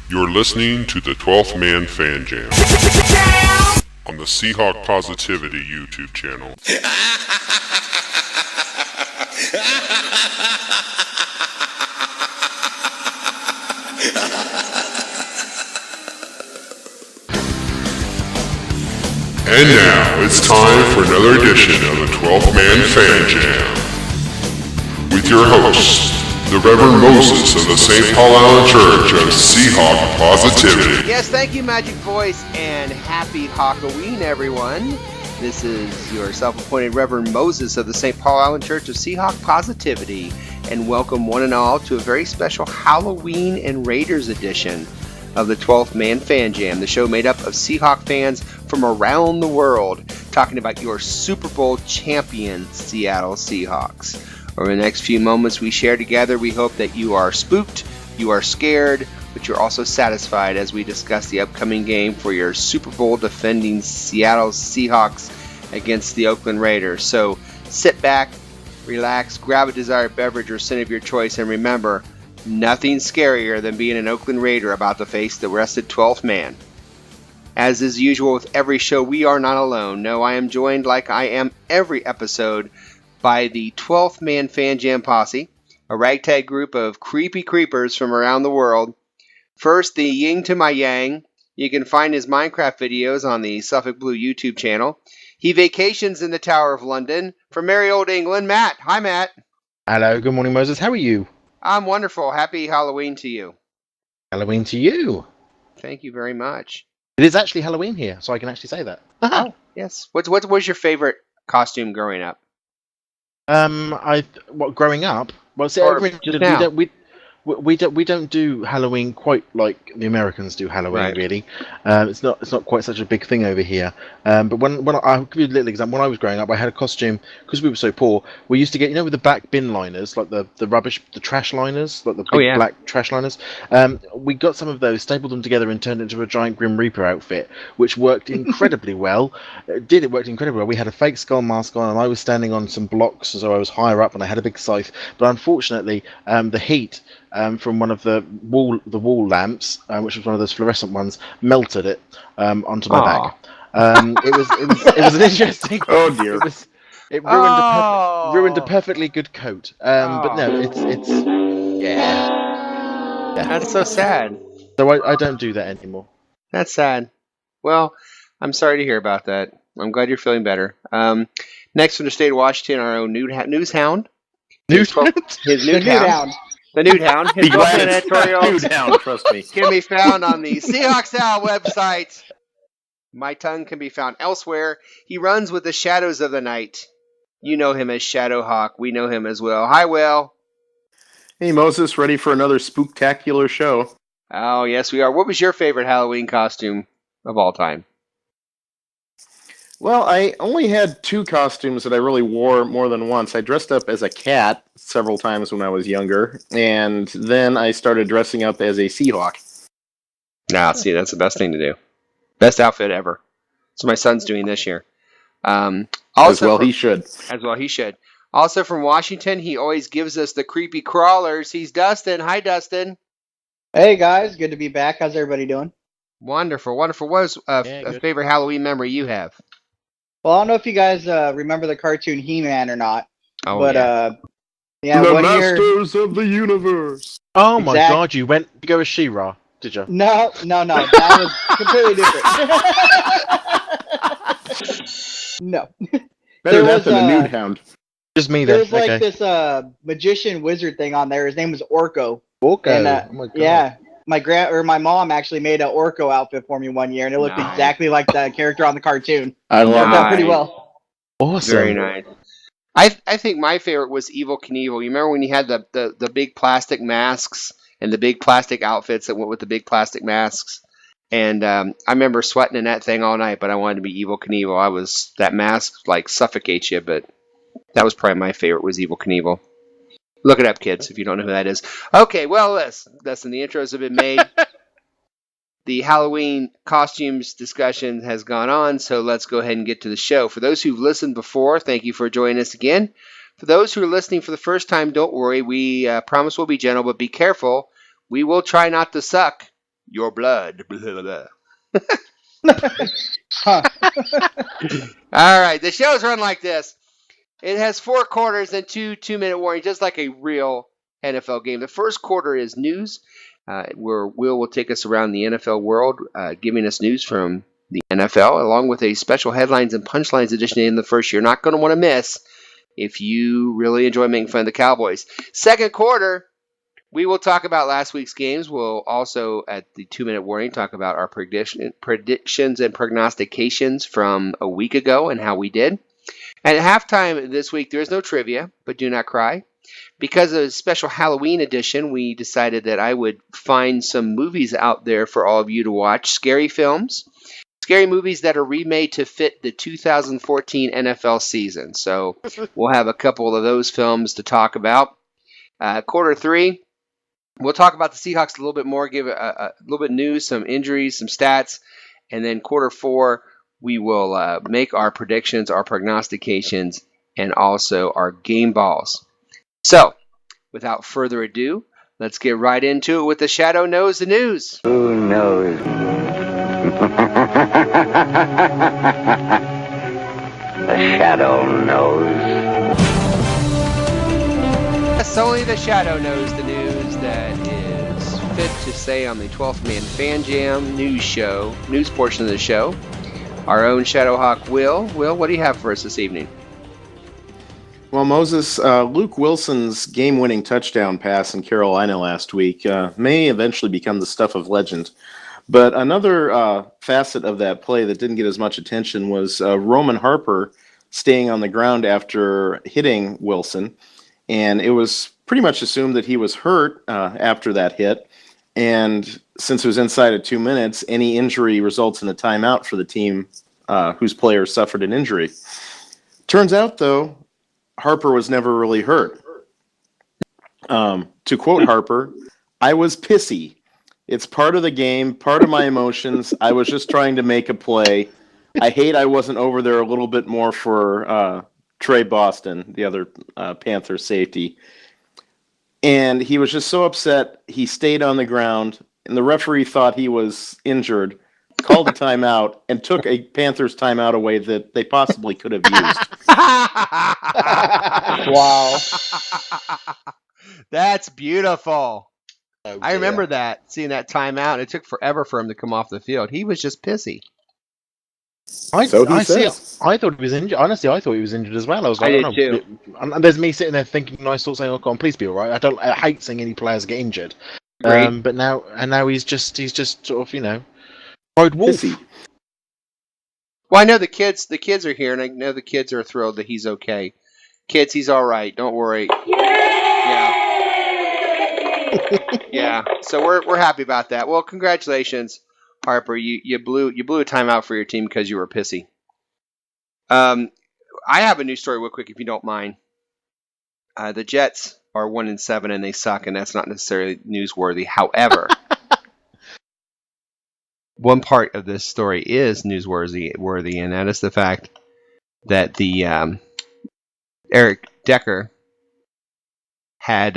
You're listening to the 12th Man Fan Jam on the Seahawk Positivity YouTube channel. And now it's time for another edition of the 12th Man Fan Jam with your hosts, the Reverend Moses of the St. Paul Island Church of Seahawk Positivity. Yes, thank you, Magic Voice, and happy Hawkoween, everyone. This is your self-appointed Reverend Moses of the St. Paul Island Church of Seahawk Positivity, and welcome one and all to a very special Halloween and Raiders edition of the 12th Man Fan Jam, the show made up of Seahawk fans from around the world, talking about your Super Bowl champion Seattle Seahawks. Over the next few moments we share together, we hope that you are spooked, you are scared, but you're also satisfied as we discuss the upcoming game for your Super Bowl defending Seattle Seahawks against the Oakland Raiders. So sit back, relax, grab a desired beverage or sin of your choice, and remember, nothing scarier than being an Oakland Raider about to face the rested 12th man. As is usual with every show, we are not alone. No, I am joined like I am every episode by the 12th Man Fan Jam Posse, a ragtag group of creepy creepers from around the world. First, the yin to my yang. You can find his Minecraft videos on the Suffolk Blue YouTube channel. He vacations in the Tower of London from merry old England. Matt. Hi, Matt. Hello. Good morning, Moses. How are you? I'm wonderful. Happy Halloween to you. Halloween to you. Thank you very much. It is actually Halloween here, so I can actually say that. Oh, yes. What was your favorite costume growing up? Growing up? Well, see, we don't do Halloween quite like the Americans do Halloween, right. Really. It's not quite such a big thing over here. But when I'll give you a little example. When I was growing up, I had a costume because we were so poor. We used to get, with the back bin liners, like the rubbish, the trash liners, like the big black trash liners. We got some of those, stapled them together, and turned it into a giant Grim Reaper outfit, which worked incredibly well. It worked incredibly well. We had a fake skull mask on, and I was standing on some blocks, so I was higher up, and I had a big scythe. But unfortunately, the heat from one of the wall lamps, which was one of those fluorescent ones, melted it onto my back. It was an interesting. Oh dear! It ruined a perfectly good coat. But no, it's yeah. That's so sad. So I don't do that anymore. That's sad. Well, I'm sorry to hear about that. I'm glad you're feeling better. Next from the state of Washington, our own news hound. His nude hound. The Nude Hound. His editorials trust me. Can be found on the Seahawks Now website. My tongue can be found elsewhere. He runs with the shadows of the night. You know him as Shadowhawk. We know him as well. Hi, Will. Hey, Moses, ready for another spooktacular show? Oh, yes, we are. What was your favorite Halloween costume of all time? Well, I only had two costumes that I really wore more than once. I dressed up as a cat several times when I was younger, and then I started dressing up as a Seahawk. Now, see, that's the best thing to do. Best outfit ever. So my son's doing this year. As well he should. Also from Washington, he always gives us the creepy crawlers. He's Dustin. Hi, Dustin. Hey, guys. Good to be back. How's everybody doing? Wonderful, wonderful. What is a favorite Halloween memory you have? Well, I don't know if you guys remember the cartoon He-Man or not. Oh, but, yeah. The Masters of the Universe. Oh, my God. You went to go as She-Ra, did you? No. That was completely different. No. Better that than a nude hound. Just me, there then. was like this magician wizard thing on there. His name was Orko. Orko? And, oh, my God. Yeah. My mom actually made an Orko outfit for me one year, and it looked exactly like the character on the cartoon. I love that pretty well. Awesome. Very nice. I think my favorite was Evel Knievel. You remember when he had the big plastic masks and the big plastic outfits that went with the big plastic masks? And I remember sweating in that thing all night, but I wanted to be Evel Knievel. That mask like suffocates you, but that was probably my favorite was Evel Knievel. Look it up, kids, if you don't know who that is. Okay, well, listen, the intros have been made. The Halloween costumes discussion has gone on, so let's go ahead and get to the show. For those who've listened before, thank you for joining us again. For those who are listening for the first time, don't worry. We promise we'll be gentle, but be careful. We will try not to suck. your blood. Blah, blah, blah. Huh. All right, the show's run like this. It has 4 quarters and 2-minute warnings, just like a real NFL game. The first quarter is news, where Will take us around the NFL world, giving us news from the NFL, along with a special headlines and punchlines edition in the first year. Not going to want to miss if you really enjoy making fun of the Cowboys. Second quarter, we will talk about last week's games. We'll also, at the 2-minute warning, talk about our predictions and prognostications from a week ago and how we did. At halftime this week, there is no trivia, but do not cry. Because of a special Halloween edition, we decided that I would find some movies out there for all of you to watch. Scary films. Scary movies that are remade to fit the 2014 NFL season. So we'll have a couple of those films to talk about. Quarter 3, we'll talk about the Seahawks a little bit more, give a little bit news, some injuries, some stats. And then quarter 4, we will make our predictions, our prognostications, and also our game balls. So, without further ado, let's get right into it with the Shadow Knows the News. Who knows? The Shadow knows. Yes, only the Shadow knows the news that is fit to say on the 12th Man Fan Jam news portion of the show. Our own Shadowhawk Will. Will, what do you have for us this evening? Well, Moses, Luke Wilson's game-winning touchdown pass in Carolina last week may eventually become the stuff of legend. But another facet of that play that didn't get as much attention was Roman Harper staying on the ground after hitting Wilson. And it was pretty much assumed that he was hurt after that hit. And since it was inside of 2 minutes, any injury results in a timeout for the team whose player suffered an injury. Turns out, though, Harper was never really hurt. To quote Harper, "I was pissy. It's part of the game, part of my emotions. I was just trying to make a play. I hate I wasn't over there a little bit more for Trey Boston, the other Panther safety." And he was just so upset, he stayed on the ground, and the referee thought he was injured, called a timeout, and took a Panthers timeout away that they possibly could have used. Wow. That's beautiful. Oh, I remember that, seeing that timeout. It took forever for him to come off the field. He was just pissy. I So he see. says. I thought he was injured. Honestly, I thought he was injured as well. I was like, I did oh, no. too. And there's me sitting there thinking nice thoughts, saying, "Oh, God, please be all right." I hate seeing any players get injured. Great. But now he's just sort of, cried wolf. Pissy. Well, I know the kids are here, and I know the kids are thrilled that he's okay. Kids, he's all right. Don't worry. Yeah. Yeah. So we're happy about that. Well, congratulations, Harper. You blew a timeout for your team because you were pissy. I have a news story real quick, if you don't mind. The Jets are 1-7 and they suck, and that's not necessarily newsworthy. However, one part of this story is newsworthy, and that is the fact that the Eric Decker had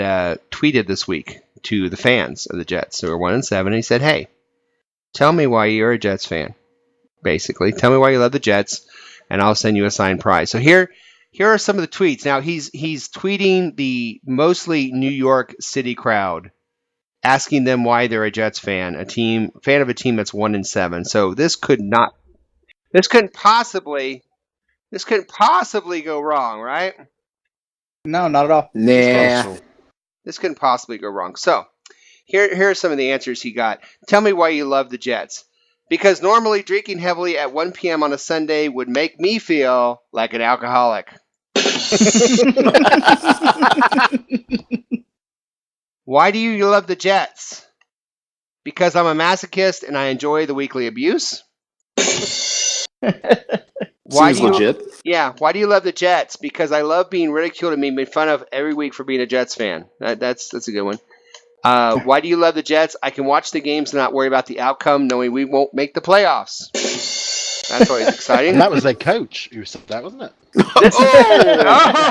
tweeted this week to the fans of the Jets who are 1-7, and he said, "Hey, tell me why you're a Jets fan. Basically, tell me why you love the Jets, and I'll send you a signed prize." So here are some of the tweets. Now he's tweeting the mostly New York City crowd, asking them why they're a Jets fan, fan of a team that's 1-7. So this couldn't possibly go wrong, right? No, not at all. Nah. This couldn't possibly go wrong. So here are some of the answers he got. Tell me why you love the Jets. Because normally drinking heavily at 1 p.m. on a Sunday would make me feel like an alcoholic. Why do you love the Jets? Because I'm a masochist and I enjoy the weekly abuse. Seems legit. Yeah, why do you love the Jets? Because I love being ridiculed and being made fun of every week for being a Jets fan. That's a good one. Why do you love the Jets? I can watch the games and not worry about the outcome, knowing we won't make the playoffs. That's always exciting. And that was their coach who said that, wasn't it?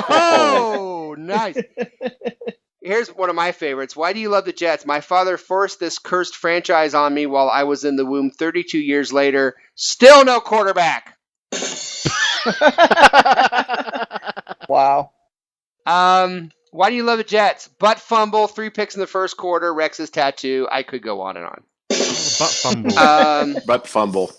Oh, nice. Here's one of my favorites. Why do you love the Jets? My father forced this cursed franchise on me while I was in the womb 32 years later. Still no quarterback. Wow. Why do you love the Jets? Butt fumble, 3 picks in the first quarter, Rex's tattoo. I could go on and on. Butt fumble. Butt fumble.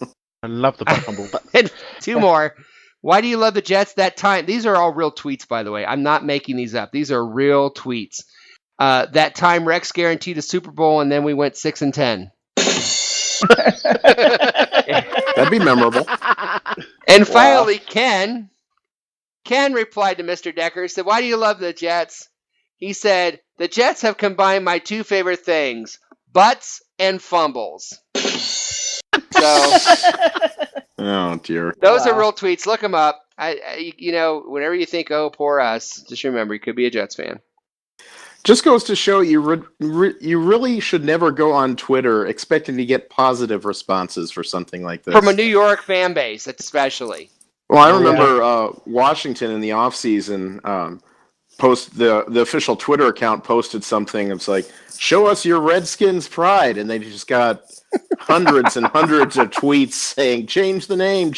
I love the butt fumble. And 2 more. Why do you love the Jets? That time, these are all real tweets, by the way. I'm not making these up. These are real tweets. That time Rex guaranteed a Super Bowl, and then we went 6-10. That'd be memorable. And finally, Ken replied to Mr. Decker. He said, why do you love the Jets? He said, the Jets have combined my 2 favorite things, butts and fumbles. So, Oh dear. those are real tweets. Look them up. Whenever you think, oh, poor us, just remember, you could be a Jets fan. Just goes to show you really should never go on Twitter expecting to get positive responses for something like this. From a New York fan base, especially. Well, I remember Washington in the offseason the official Twitter account posted something. It's like, show us your Redskins pride. And they just got hundreds and hundreds of tweets saying, change the name.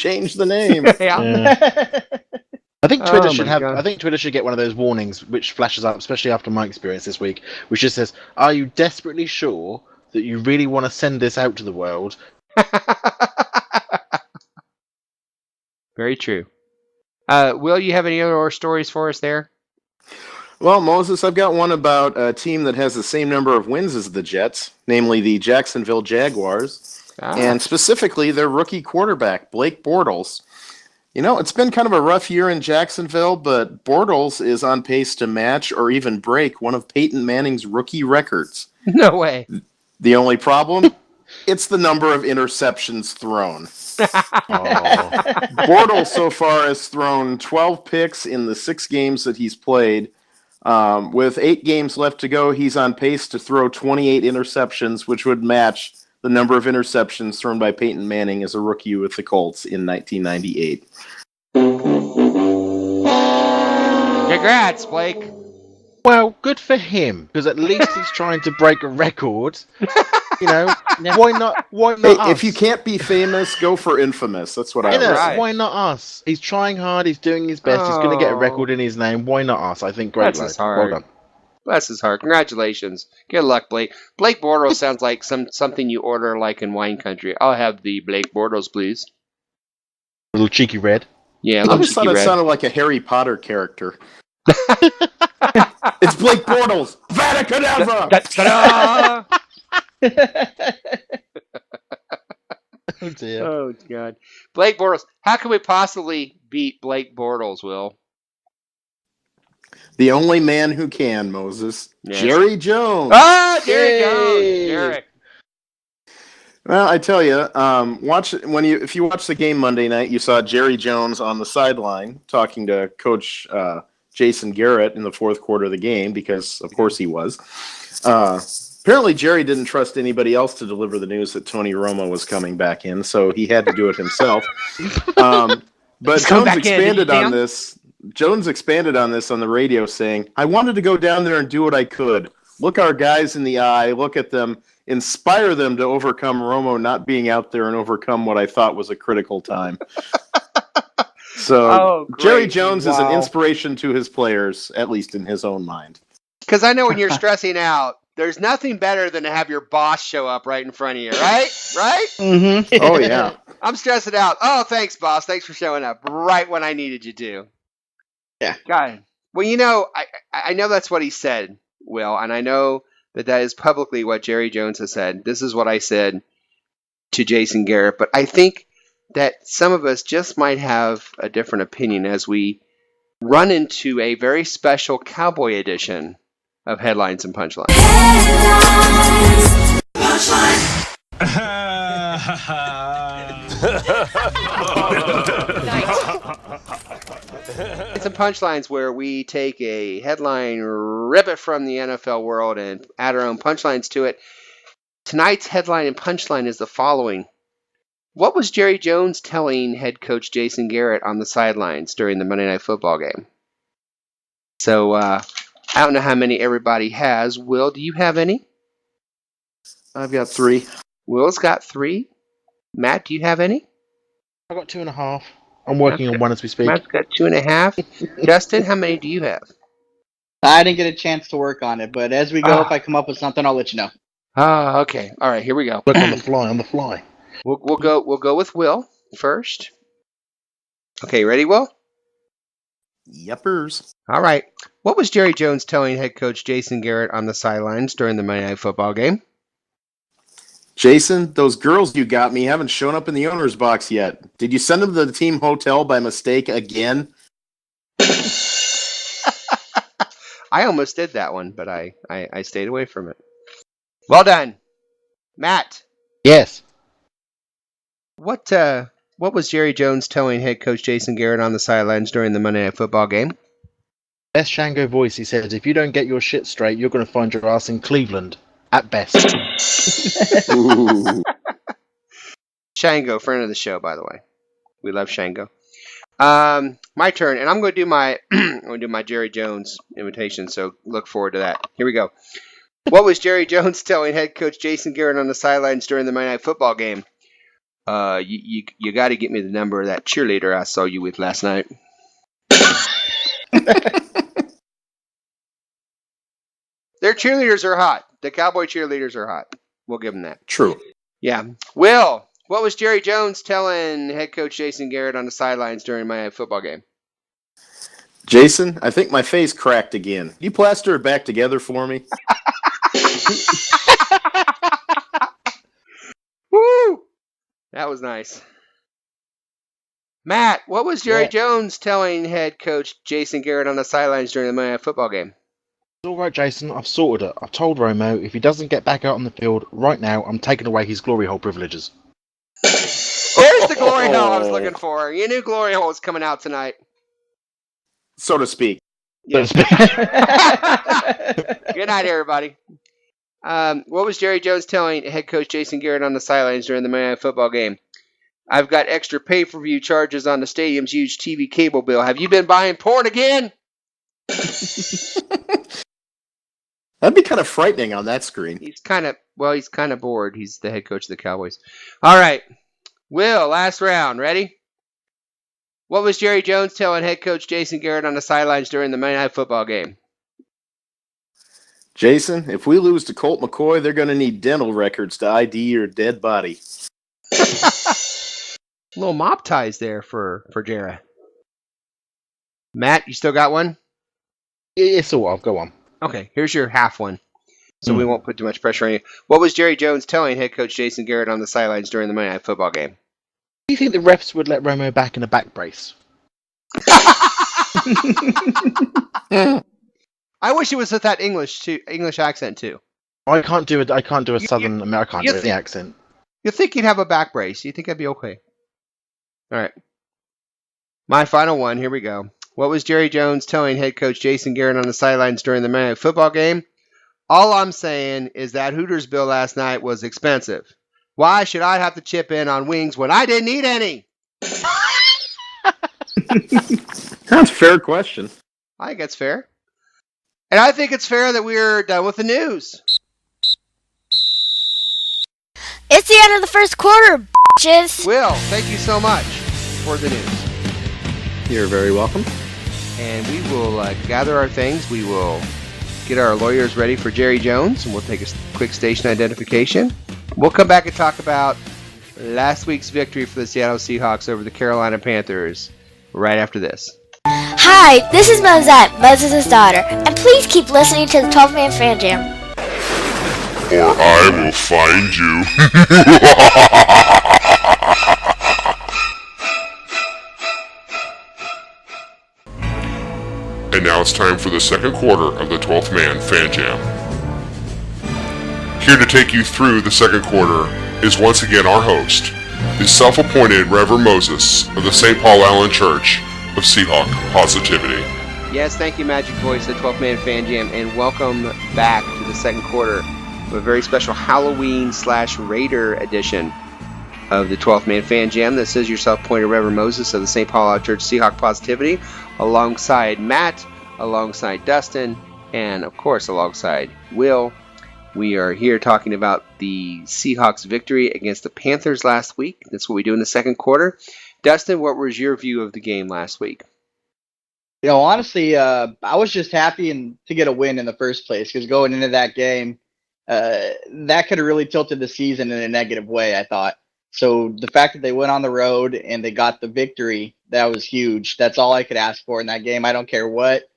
Yeah. I think Twitter Oh should my have. God. I think Twitter should get one of those warnings which flashes up, especially after my experience this week, which just says, "Are you desperately sure that you really want to send this out to the world?" Very true. Will, you have any other stories for us there? Well, Moses, I've got one about a team that has the same number of wins as the Jets, namely the Jacksonville Jaguars, and specifically their rookie quarterback, Blake Bortles. You know, it's been kind of a rough year in Jacksonville, but Bortles is on pace to match or even break one of Peyton Manning's rookie records. No way. The only problem? It's the number of interceptions thrown. Bortles so far has thrown 12 picks in the 6 games that he's played. With 8 games left to go, he's on pace to throw 28 interceptions, which would match the number of interceptions thrown by Peyton Manning as a rookie with the Colts in 1998. Congrats, Blake. Well, good for him, because at least he's trying to break a record. You know, why not? Why not Hey, us? if you can't be famous, go for infamous. That's what I You know, would Right. say. why not us? He's trying hard. He's doing his best. He's going to get a record in his name. Why not us? I think great. That's lad. his heart. Well done. Bless his heart. Congratulations. Good luck, Blake. Blake Bortles sounds like something you order like in wine country. I'll have the Blake Bortles, please. Little cheeky red. Yeah, a I little just thought cheeky it red. sounded like a Harry Potter character. It's Blake Bortles. Vaticaneva! Ta-da! Oh dear. Oh, God. Blake Bortles. How can we possibly beat Blake Bortles, Will? The only man who can, Moses. Yes. Jerry Jones. Ah, Jerry Jones. Yay! Derek. Well, I tell you, if you watch the game Monday night, you saw Jerry Jones on the sideline talking to Coach Jason Garrett in the 4th quarter of the game, because of course he was. Apparently, Jerry didn't trust anybody else to deliver the news that Tony Romo was coming back in, so he had to do it himself. But He's come Jones back in, did expanded you see on him? this. Jones expanded on this on the radio, saying, "I wanted to go down there and do what I could. Look our guys in the eye, look at them, inspire them to overcome Romo not being out there and overcome what I thought was a critical time." So Oh, great. Jerry Jones is an Wow. inspiration to his players, at least in his own mind. Because I know when you're stressing out, there's nothing better than to have your boss show up right in front of you, right? Right? Mm-hmm. Oh, yeah. I'm stressing out. Oh, thanks, boss. Thanks for showing up right when I needed you to. Yeah. God. Well, you know, I know that's what he said, Will, and I know that is publicly what Jerry Jones has said. This is what I said to Jason Garrett, but I think that some of us just might have a different opinion as we run into a very special Cowboy edition of Headlines and Punchlines. It's a Punchlines where we take a headline, rip it from the NFL world, and add our own punchlines to it. Tonight's headline and punchline is the following. What was Jerry Jones telling head coach Jason Garrett on the sidelines during the Monday Night Football game? So I don't know how many everybody has. Will, do you have any? I've got 3. Will's got 3. Matt, do you have any? I got 2.5. I'm working on one as we speak. Matt's got 2.5. Justin, how many do you have? I didn't get a chance to work on it, but as we go, if I come up with something, I'll let you know. Okay. All right, here we go. Work on the fly. We'll go with Will first. Okay, ready, Will? Yepers. All right. What was Jerry Jones telling head coach Jason Garrett on the sidelines during the Monday Night Football game? Jason, those girls you got me haven't shown up in the owner's box yet. Did you send them to the team hotel by mistake again? I almost did that one, but I stayed away from it. Well done. Matt. Yes. What was Jerry Jones telling head coach Jason Garrett on the sidelines during the Monday Night Football game? Best Shango voice, he says, if you don't get your shit straight, you're going to find your ass in Cleveland. At best. Shango, friend of the show, by the way. We love Shango. My turn, and I'm going to do my Jerry Jones imitation, so look forward to that. Here we go. What was Jerry Jones telling head coach Jason Garrett on the sidelines during the Monday Night Football game? You got to get me the number of that cheerleader I saw you with last night. Their cheerleaders are hot. The Cowboy cheerleaders are hot. We'll give them that. True. Yeah. Will, what was Jerry Jones telling head coach Jason Garrett on the sidelines during my football game? Jason, I think my face cracked again. You plaster it back together for me? Woo! That was nice. Matt, what was Jerry Jones telling head coach Jason Garrett on the sidelines during the Monday Night Football game? It's all right, Jason. I've sorted it. I've told Romo if he doesn't get back out on the field right now, I'm taking away his glory hole privileges. There's the glory hole I was looking for. You knew glory hole was coming out tonight. So to speak. Yeah. Good night, everybody. What was Jerry Jones telling head coach Jason Garrett on the sidelines during the Monday Night Football game? I've got extra pay-per-view charges on the stadium's huge TV cable bill. Have you been buying porn again? That'd be kind of frightening on that screen. He's kind of bored. He's the head coach of the Cowboys. All right. Will, last round. Ready? What was Jerry Jones telling head coach Jason Garrett on the sidelines during the Monday Night Football game? Jason, if we lose to Colt McCoy, they're going to need dental records to ID your dead body. Little mop ties there for Jarrah. Matt, you still got one? Yeah, sort of. Go on. Okay, here's your half one, so we won't put too much pressure on you. What was Jerry Jones telling head coach Jason Garrett on the sidelines during the Monday Night Football game? Do you think the refs would let Romo back in a back brace? I wish it was with that English accent too. I can't do a Southern American accent. You think you'd have a back brace? You think I'd be okay? All right. My final one. Here we go. What was Jerry Jones telling head coach Jason Garrett on the sidelines during the Monday Night Football game? All I'm saying is that Hooters bill last night was expensive. Why should I have to chip in on wings when I didn't eat any? That's a fair question. I think that's fair. And I think it's fair that we're done with the news. It's the end of the first quarter, bitches. Will, thank you so much for the news. You're very welcome. And we will gather our things. We will get our lawyers ready for Jerry Jones, and we'll take a quick station identification. We'll come back and talk about last week's victory for the Seattle Seahawks over the Carolina Panthers right after this. Hi, this is Mosette, Moses' daughter, and please keep listening to the 12-Man Fan Jam. Or I will find you. And now it's time for the second quarter of the 12th Man Fan Jam. Here to take you through the second quarter is once again our host, the self-appointed Reverend Moses of the St. Paul Allen Church of Seahawk Positivity. Yes, thank you, Magic Voice, the 12th Man Fan Jam, and welcome back to the second quarter of a very special Halloween/Raider edition of the 12th Man Fan Jam. This is your self-appointed Reverend Moses of the St. Paul Allen Church Seahawk Positivity, alongside Matt, alongside Dustin, And of course, alongside Will, we are here talking about the Seahawks' victory against the Panthers last week. That's what we do in the second quarter. Dustin, what was your view of the game last week? Honestly, I was just happy to get a win in the first place, because going into that game, that could have really tilted the season in a negative way, I thought. So the fact that they went on the road and they got the victory, that was huge. That's all I could ask for in that game. I don't care what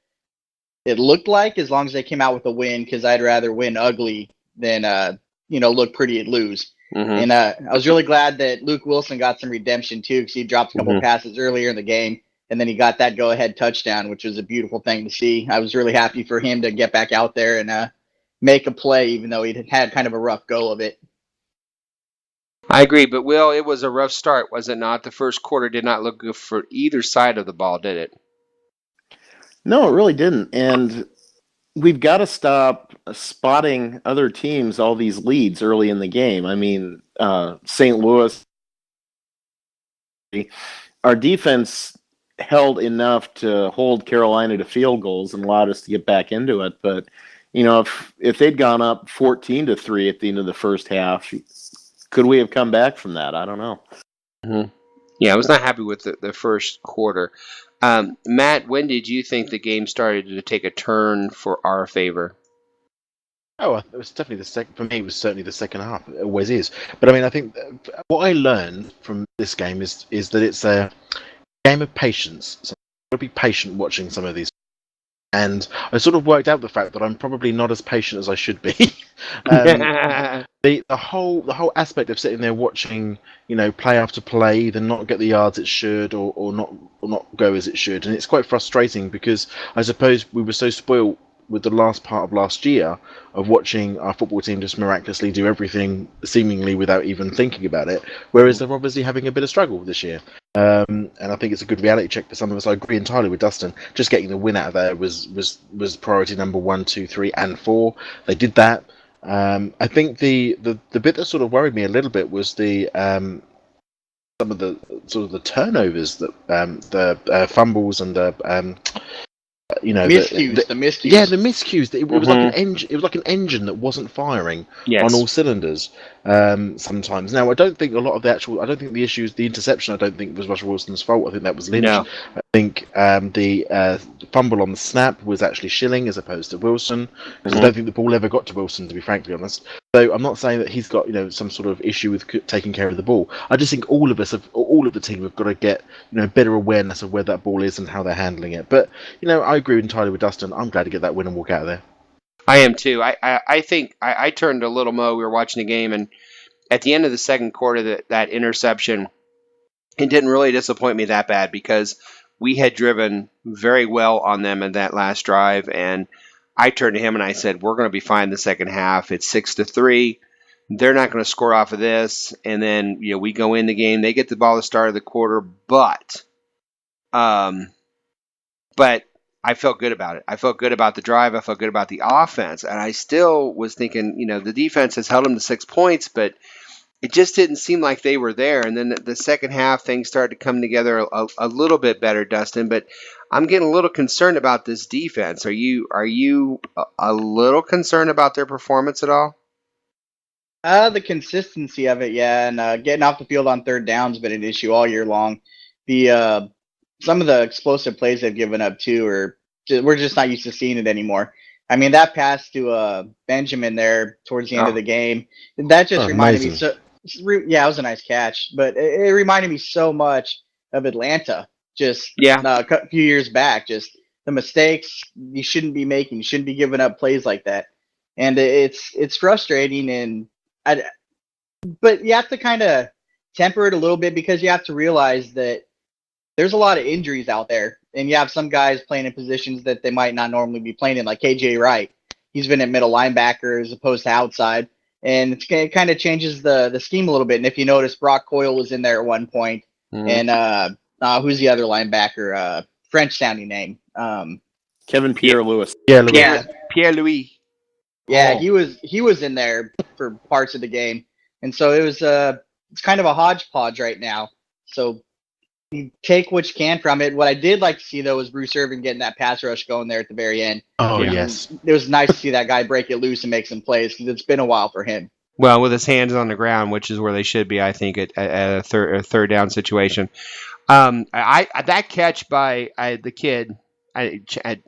it looked like, as long as they came out with a win, because I'd rather win ugly than look pretty and lose. Mm-hmm. And I was really glad that Luke Wilson got some redemption too, because he dropped a couple passes earlier in the game, and then he got that go-ahead touchdown, which was a beautiful thing to see. I was really happy for him to get back out there and make a play, even though he had kind of a rough go of it. I agree, but Will, it was a rough start, was it not? The first quarter did not look good for either side of the ball, did it? No, it really didn't. And we've got to stop spotting other teams all these leads early in the game. I mean, St. Louis, our defense held enough to hold Carolina to field goals and allowed us to get back into it. But, if they'd gone up 14-3 at the end of the first half, could we have come back from that? I don't know. Mm-hmm. Yeah, I was not happy with the first quarter. Matt, when did you think the game started to take a turn for our favor? Oh, it was definitely the second. For me, it was certainly the second half. It always is. But I mean, I think what I learned from this game is that it's a game of patience. So you've got to be patient watching some of these. And I sort of worked out the fact that I'm probably not as patient as I should be. The whole aspect of sitting there watching, play after play, either not get the yards it should or not go as it should, and it's quite frustrating because I suppose we were so spoiled with the last part of last year of watching our football team just miraculously do everything seemingly without even thinking about it, whereas they're obviously having a bit of struggle this year. And I think it's a good reality check for some of us. I agree entirely with Dustin. Just getting the win out of there was priority number 1, 2, 3, and 4. They did that. I think the bit that sort of worried me a little bit was the some of the sort of the turnovers, that the fumbles and the miscues. The miscues. Yeah, the miscues. It was like an engine. It was like an engine that wasn't firing on all cylinders. Sometimes. Now, I don't think a lot of the actual. I don't think the issues. The interception, I don't think was Russell Wilson's fault. I think that was Lynch. No. I think the fumble on the snap was actually Schilling as opposed to Wilson, because I don't think the ball ever got to Wilson, to be frankly honest. So I'm not saying that he's got some sort of issue with taking care of the ball. I just think all of the team have got to get better awareness of where that ball is and how they're handling it. But I agree entirely with Dustin. I'm glad to get that win and walk out of there. I am too. I think I turned to Little Mo. We were watching the game, and at the end of the second quarter, that interception, it didn't really disappoint me that bad, because we had driven very well on them in that last drive, and I turned to him and I said, we're going to be fine the second half. It's 6-3. They're not going to score off of this. And then, we go in the game. They get the ball at the start of the quarter, but I felt good about it. I felt good about the drive. I felt good about the offense. And I still was thinking, the defense has held them to 6 points, but it just didn't seem like they were there. And then the second half, things started to come together a little bit better, Dustin. But I'm getting a little concerned about this defense. Are you a little concerned about their performance at all? The consistency of it, yeah, and getting off the field on third down's been an issue all year long. The some of the explosive plays they've given up too, we're just not used to seeing it anymore. I mean, that pass to Benjamin there towards the end of the game, that just reminded me. So, yeah, it was a nice catch, but it reminded me so much of Atlanta. Just a few years back, just the mistakes you shouldn't be making. You shouldn't be giving up plays like that, and it's frustrating. But you have to kind of temper it a little bit, because you have to realize that there's a lot of injuries out there, and you have some guys playing in positions that they might not normally be playing in, like KJ Wright. He's been at middle linebacker as opposed to outside, and it kind of changes the scheme a little bit. And if you notice, Brock Coyle was in there at one point, and who's the other linebacker? French-sounding name. Kevin Pierre-Louis. Yeah, Pierre-Louis. Yeah, he was in there for parts of the game, and so it was it's kind of a hodgepodge right now. So you take what you can from it. What I did like to see, though, was Bruce Irvin getting that pass rush going there at the very end. Oh, yes. It was nice to see that guy break it loose and make some plays because it's been a while for him. Well, with his hands on the ground, which is where they should be, I think, at a third down situation. That catch by the kid, I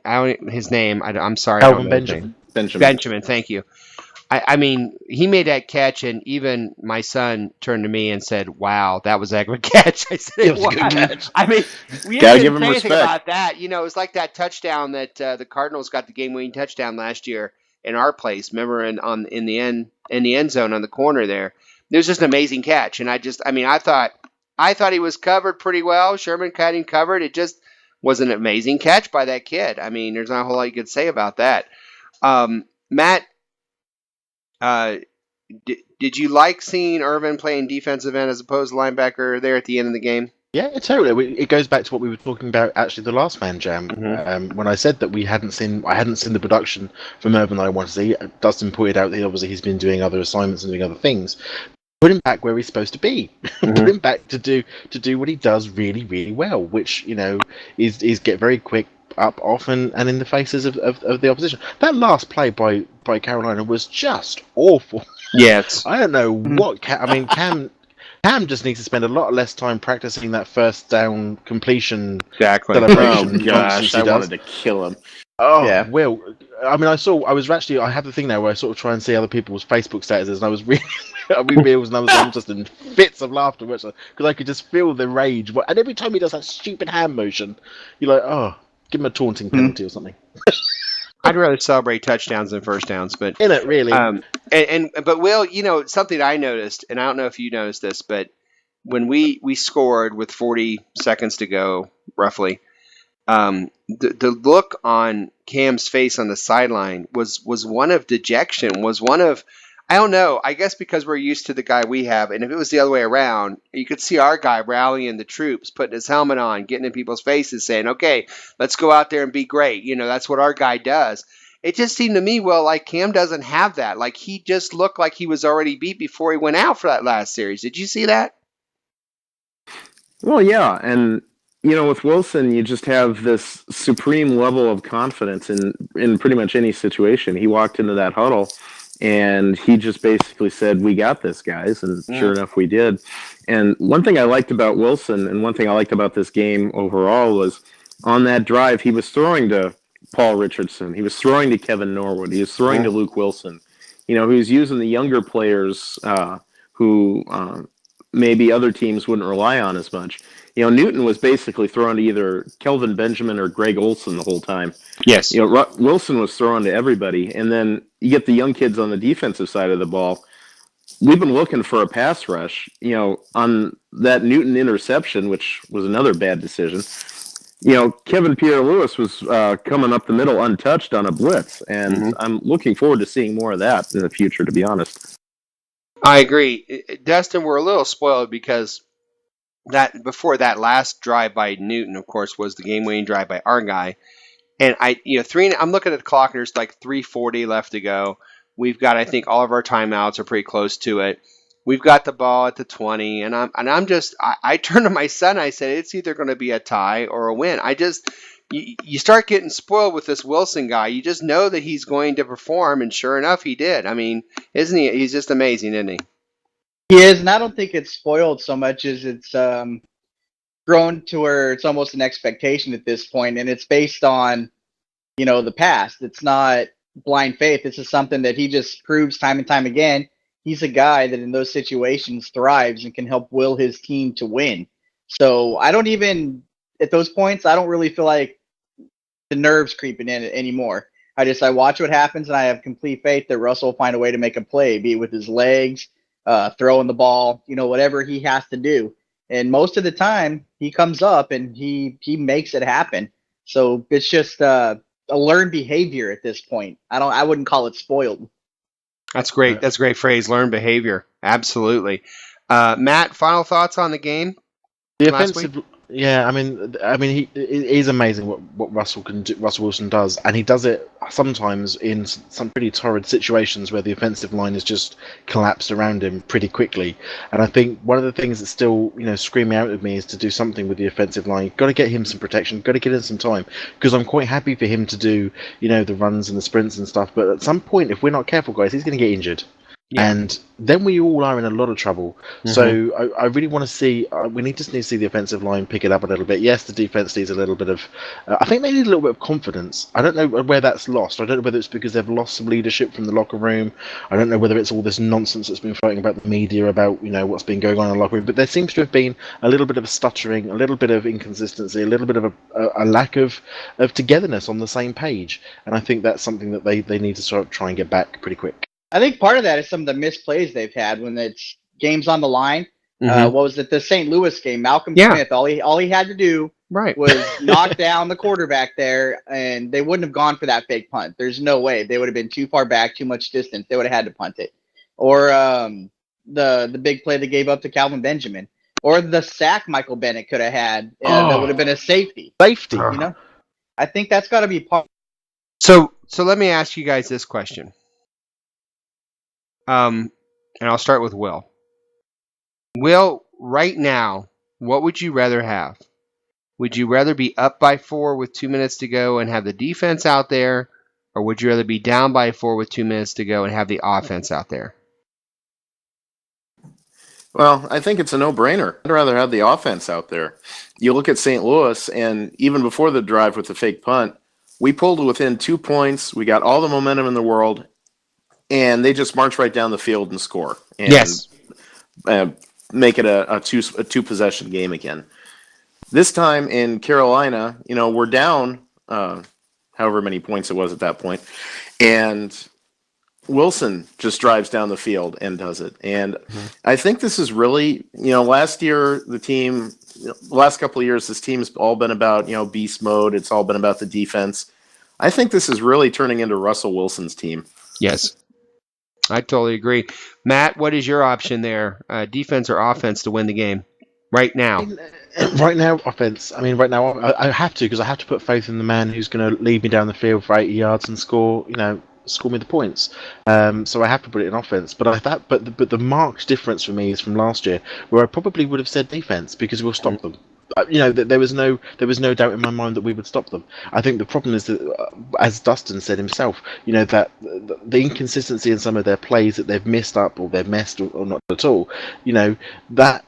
don't his name. I'm sorry. Calvin Benjamin. Benjamin, thank you. I mean, he made that catch, and even my son turned to me and said, "Wow, that was a good catch." I said, It was a good catch. I mean, we Gotta didn't give him say anything respect. about that. You know, it was like that touchdown that the Cardinals got the game-winning touchdown last year in our place. Remember, in the end zone on the corner there. It was just an amazing catch, and I thought he was covered pretty well. Sherman had him covered. It just was an amazing catch by that kid. I mean, there's not a whole lot you could say about that. Matt, did you like seeing Irvin playing defensive end as opposed to linebacker there at the end of the game? Yeah, totally. It goes back to what we were talking about actually the last Man Jam. Mhm. When I said that I hadn't seen the production from Irvin that I wanted to see. Dustin pointed out that obviously he's been doing other assignments and doing other things. Put him back where he's supposed to be. Mhm. Put him back to do what he does really, really well, which is get very quick up, off, and in the faces of the opposition. That last play by Carolina was just awful. Yes. I don't know what Cam just needs to spend a lot less time practicing that first down completion Exactly. celebration. Oh gosh, nonsense he I does. wanted to kill him. Oh, Yeah. Will. I mean, I have the thing now where I sort of try and see other people's Facebook statuses, and I was really, I'm just in fits of laughter, because I could just feel the rage. And every time he does that stupid hand motion, you're like, oh, give him a taunting penalty or something. I'd rather celebrate touchdowns than first downs, but In it, really. but Will, something I noticed, and I don't know if you noticed this, but when we scored with 40 seconds to go, roughly, the look on Cam's face on the sideline was one of dejection, was one of, I don't know, I guess because we're used to the guy we have, and if it was the other way around, you could see our guy rallying the troops, putting his helmet on, getting in people's faces, saying, okay, let's go out there and be great. That's what our guy does. It just seemed to me, well, like Cam doesn't have that. Like he just looked like he was already beat before he went out for that last series. Did you see that? Well, yeah, and with Wilson, you just have this supreme level of confidence in pretty much any situation. He walked into that huddle, and he just basically said, "We got this, guys," and sure enough, we did. And one thing I liked about Wilson, and one thing I liked about this game overall, was on that drive, he was throwing to Paul Richardson, he was throwing to Kevin Norwood, he was throwing to Luke Wilson. He was using the younger players who maybe other teams wouldn't rely on as much. Newton was basically throwing to either Kelvin Benjamin or Greg Olson the whole time. Yes. Wilson was throwing to everybody. And then you get the young kids on the defensive side of the ball. We've been looking for a pass rush, on that Newton interception, which was another bad decision. Kevin Pierre-Louis was coming up the middle untouched on a blitz. And I'm looking forward to seeing more of that in the future, to be honest. I agree. Dustin, we're a little spoiled because that before that last drive by Newton, of course, was the game-winning drive by our guy. And I'm looking at the clock, and there's like 3:40 left to go. We've got, I think, all of our timeouts are pretty close to it. We've got the ball at the 20, and I turned to my son. I said, it's either going to be a tie or a win. You start getting spoiled with this Wilson guy. You just know that he's going to perform, and sure enough, he did. I mean, isn't he? He's just amazing, isn't he? He is, and I don't think it's spoiled so much as it's grown to where it's almost an expectation at this point, and it's based on, the past. It's not blind faith. This is something that he just proves time and time again. He's a guy that in those situations thrives and can help will his team to win. So at those points, I don't really feel like the nerves creeping in anymore. I watch what happens, and I have complete faith that Russell will find a way to make a play, be it with his legs, throwing the ball, whatever he has to do. And most of the time he comes up and he makes it happen. So it's just a learned behavior at this point. I wouldn't call it spoiled. That's great. That's a great phrase. Learned behavior. Absolutely. Matt, final thoughts on the game? The last offensive Yeah, I mean, it is amazing what Russell can do, Russell Wilson does, and he does it sometimes in some pretty torrid situations where the offensive line is just collapsed around him pretty quickly. And I think one of the things that's still, screaming out at me is to do something with the offensive line. You've got to get him some protection, got to get him some time, because I'm quite happy for him to do, the runs and the sprints and stuff. But at some point, if we're not careful, guys, he's going to get injured. Yeah. And then we all are in a lot of trouble. Mm-hmm. So I really want to see. We need to see the offensive line pick it up a little bit. Yes, the defense needs a little bit of. I think they need a little bit of confidence. I don't know where that's lost. I don't know whether it's because they've lost some leadership from the locker room. I don't know whether it's all this nonsense that's been floating about the media about what's been going on in the locker room. But there seems to have been a little bit of stuttering, a little bit of inconsistency, a little bit of a lack of togetherness on the same page. And I think that's something that they need to sort of try and get back pretty quick. I think part of that is some of the misplays they've had when it's games on the line. Mm-hmm. What was it? The St. Louis game. Malcolm Smith. All he had to do was knock down the quarterback there, and they wouldn't have gone for that fake punt. There's no way. They would have been too far back, too much distance. They would have had to punt it. Or the big play they gave up to Calvin Benjamin. Or the sack Michael Bennett could have had. That would have been a safety. Safety. I think that's got to be part. So let me ask you guys this question. And I'll start with Will. Will, right now, what would you rather have? Would you rather be up by 4 with 2 minutes to go and have the defense out there, or would you rather be down by 4 with 2 minutes to go and have the offense out there? Well, I think it's a no-brainer. I'd rather have the offense out there. You look at St. Louis, and even before the drive with the fake punt, we pulled within 2 points. We got all the momentum in the world. And they just march right down the field and score. And, yes. Make it a two possession game again. This time in Carolina, we're down however many points it was at that point. And Wilson just drives down the field and does it. And I think this is really, last year, the last couple of years, this team's all been about, beast mode. It's all been about the defense. I think this is really turning into Russell Wilson's team. Yes. I totally agree. Matt, what is your option there? Defense or offense to win the game right now? Right now, offense. I mean, right now, I have to, because I have to put faith in the man who's going to lead me down the field for 80 yards and score me the points. So I have to put it in offense. But the marked difference for me is from last year, where I probably would have said defense because we'll stop them. There was no doubt in my mind that we would stop them. I think the problem is that, as Dustin said himself, that the inconsistency in some of their plays that they've missed up or they've messed or not at all, that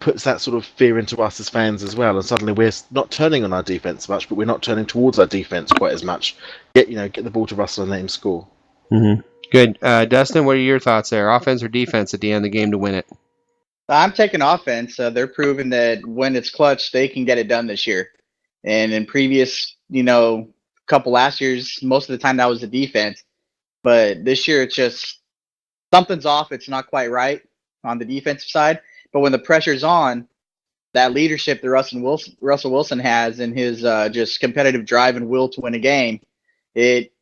puts that sort of fear into us as fans as well. And suddenly we're not turning on our defense much, but we're not turning towards our defense quite as much. Get the ball to Russell and let him score. Mm-hmm. Good, Dustin. What are your thoughts there? Offense or defense at the end of the game to win it? I'm taking offense. They're proving that when it's clutch, they can get it done this year. And in previous, couple last years, most of the time that was the defense. But this year, it's just something's off. It's not quite right on the defensive side. But when the pressure's on, that leadership that Russell Wilson has and his just competitive drive and will to win a game, it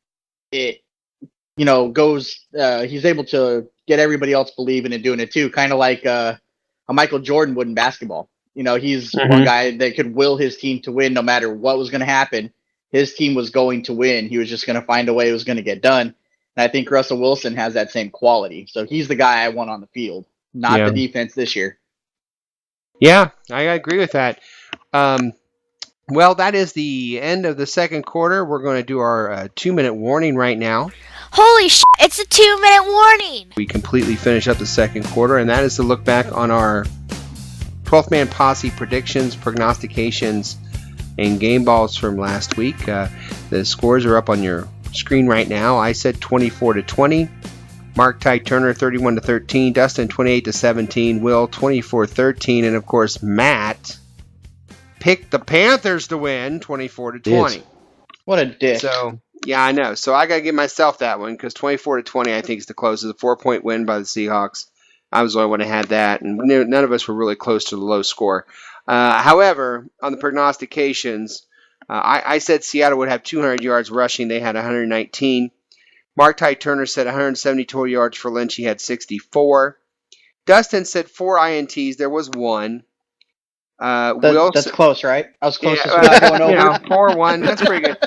goes. He's able to get everybody else believing and doing it too, kind of like a Michael Jordan would in basketball. He's one guy that could will his team to win no matter what was going to happen. His team was going to win. He was just going to find a way it was going to get done. And I think Russell Wilson has that same quality. So he's the guy I want on the field, not the defense this year. Yeah, I agree with that. Well, that is the end of the second quarter. We're going to do our 2-minute warning right now. Holy shit, it's a 2-minute warning! We completely finish up the second quarter, and that is to look back on our 12th Man Posse predictions, prognostications, and game balls from last week. The scores are up on your screen right now. I said 24-20. Mark Ty Turner 31-13. Dustin 28-17. Will 24-13. And of course, Matt picked the Panthers to win 24-20. What a dick. So, yeah, I know. So I got to give myself that one because 24-20 I think is the closest. A 4-point win by the Seahawks. I was the only one who had that. And none of us were really close to the low score. However, on the prognostications, I said Seattle would have 200 yards rushing. They had 119. Mark Ty Turner said 172 yards for Lynch. He had 64. Dustin said 4 INTs. There was 1. That's close, right? I was closest Yeah, without going over. 4-1. That's pretty good.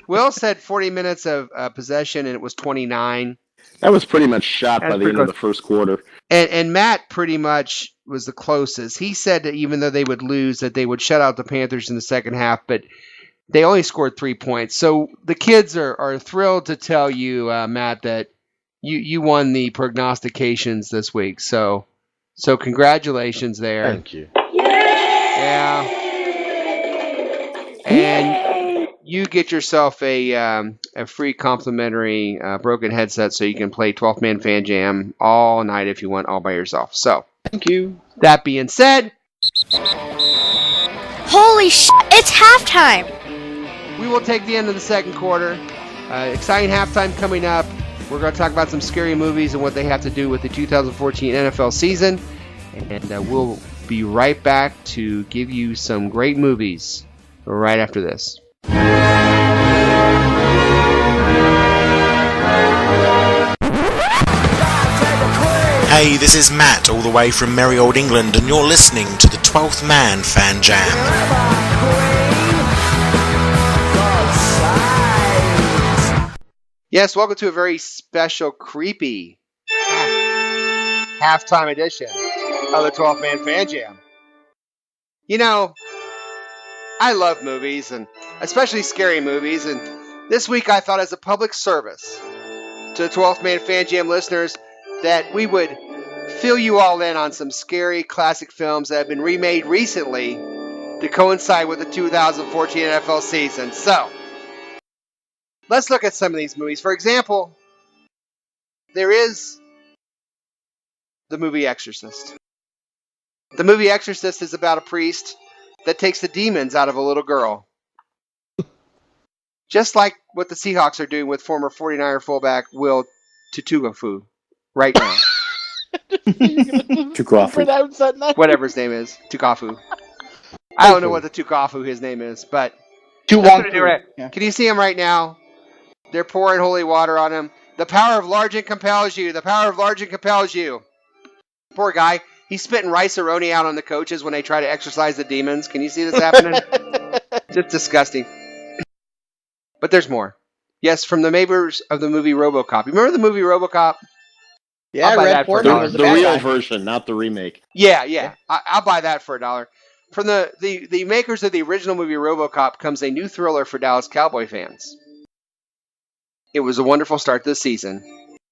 Will said 40 minutes of possession, and it was 29. That was pretty much shot That's by the pretty end of close. the first quarter. And Matt pretty much was the closest. He said that even though they would lose, that they would shut out the Panthers in the second half, but they only scored 3 points. So the kids are thrilled to tell you, Matt, that you won the prognostications this week. So congratulations there. Thank you. Yeah. And you get yourself a free complimentary broken headset so you can play 12th Man Fan Jam all night if you want, all by yourself. So, Thank you. that being said, Holy shit, it's halftime! we will take the end of the second quarter. Exciting halftime coming up. We're going to talk about some scary movies and what they have to do with the 2014 NFL season. And we'll be right back to give you some great movies right after this. Hey, this is Matt, all the way from merry old England, and you're listening to the 12th Man Fan Jam. Yes, welcome to a very special, creepy halftime edition of the 12th Man Fan Jam. You know, I love movies, and especially scary movies, and this week I thought as a public service to the 12th Man Fan Jam listeners that we would fill you all in on some scary classic films that have been remade recently to coincide with the 2014 NFL season. So, let's look at some of these movies. For example, there is the movie Exorcist. The movie Exorcist is about a priest that takes the demons out of a little girl. Just like what the Seahawks are doing with former 49er fullback Will Tutugafu right now. Tukafu. Whatever his name is. Tukafu. I don't know what the Tukafu his name is, but Yeah. can you see him right now? They're pouring holy water on him. The power of Largent compels you. The power of Largent compels you. Poor guy. He's spitting rice-a-roni out on the coaches when they try to exorcise the demons. Can you see this happening? Just disgusting. But there's more. Yes, from the makers of the movie RoboCop. You remember the movie RoboCop? Yeah, I'll buy Red that for a Foreman dollar. was the The bad real guy. version, not the remake. Yeah. I'll buy that for $1. From the makers of the original movie RoboCop comes a new thriller for Dallas Cowboy fans. It was a wonderful start to the season.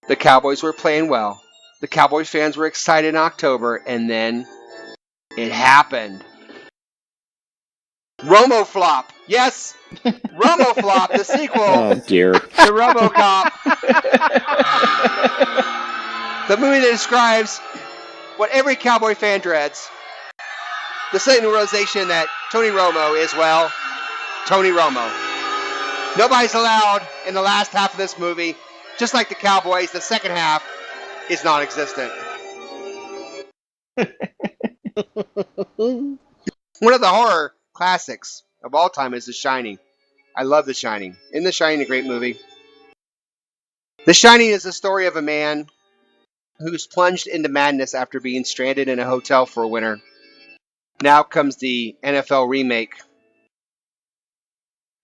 The Cowboys were playing well. The Cowboys fans were excited in October, and then it happened. RomoFlop. Yes, RomoFlop, the sequel Oh dear. to RoboCop. The movie that describes what every Cowboy fan dreads. The sudden realization that Tony Romo is, well, Tony Romo. Nobody's allowed in the last half of this movie. Just like the Cowboys, the second half is non-existent. One of the horror classics of all time is The Shining. I love The Shining. Isn't The Shining a great movie? The Shining is the story of a man who's plunged into madness after being stranded in a hotel for a winter. Now comes the NFL remake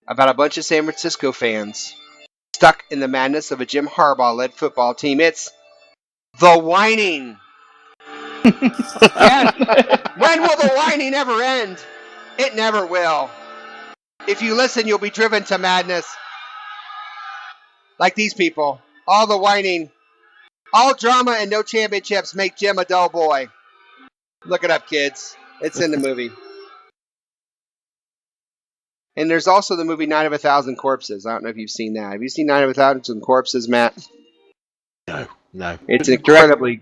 about a bunch of San Francisco fans stuck in the madness of a Jim Harbaugh-led football team. It's The Whining. Yes. When will the whining ever end? It never will. If you listen, you'll be driven to madness. Like these people. All the whining. All drama and no championships make Jim a dull boy. Look it up, kids. It's in the movie. And there's also the movie Night of a Thousand Corpses. I don't know if you've seen that. Have you seen Night of a Thousand Corpses, Matt? No. It's incredibly...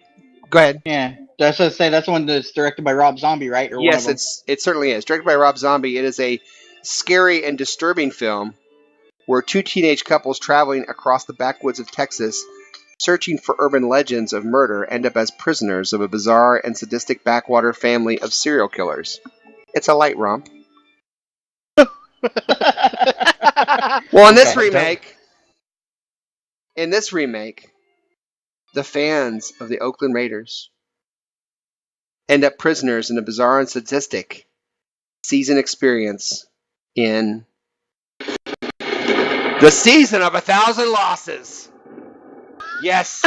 Go ahead. Yeah, that's what I say. That's the one that's directed by Rob Zombie, right? Or one Yes, of them. it certainly is. Directed by Rob Zombie, it is a scary and disturbing film where two teenage couples traveling across the backwoods of Texas, searching for urban legends of murder, end up as prisoners of a bizarre and sadistic backwater family of serial killers. It's a light romp. Well, in this remake, the fans of the Oakland Raiders end up prisoners in a bizarre and sadistic season experience in the season of 1,000 losses. Yes.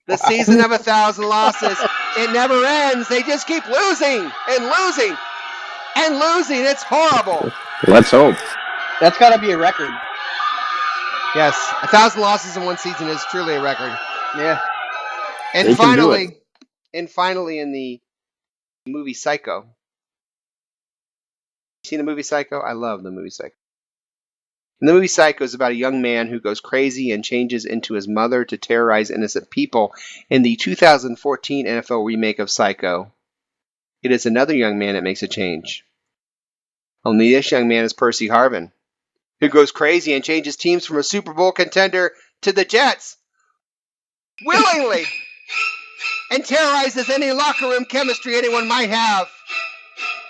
The season of 1,000 losses. It never ends. They just keep losing and losing and losing. It's horrible. Let's hope. That's got to be a record. Yes, 1,000 losses in one season is truly a record. Yeah. And They can do it. finally, in the movie Psycho. You seen the movie Psycho? I love the movie Psycho. And the movie Psycho is about a young man who goes crazy and changes into his mother to terrorize innocent people. In the 2014 NFL remake of Psycho, it is another young man that makes a change. Only this young man is Percy Harvin, who goes crazy and changes teams from a Super Bowl contender to the Jets willingly and terrorizes any locker room chemistry anyone might have.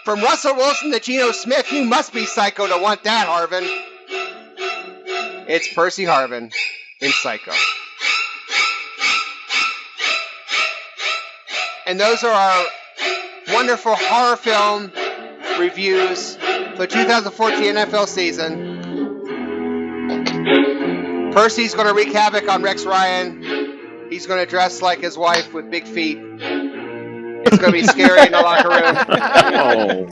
From Russell Wilson to Geno Smith, you must be psycho to want that, Harvin. It's Percy Harvin in Psycho. And those are our wonderful horror film reviews for the 2014 NFL season. Percy's going to wreak havoc on Rex Ryan. He's going to dress like his wife with big feet. It's going to be scary in the locker room. Oh.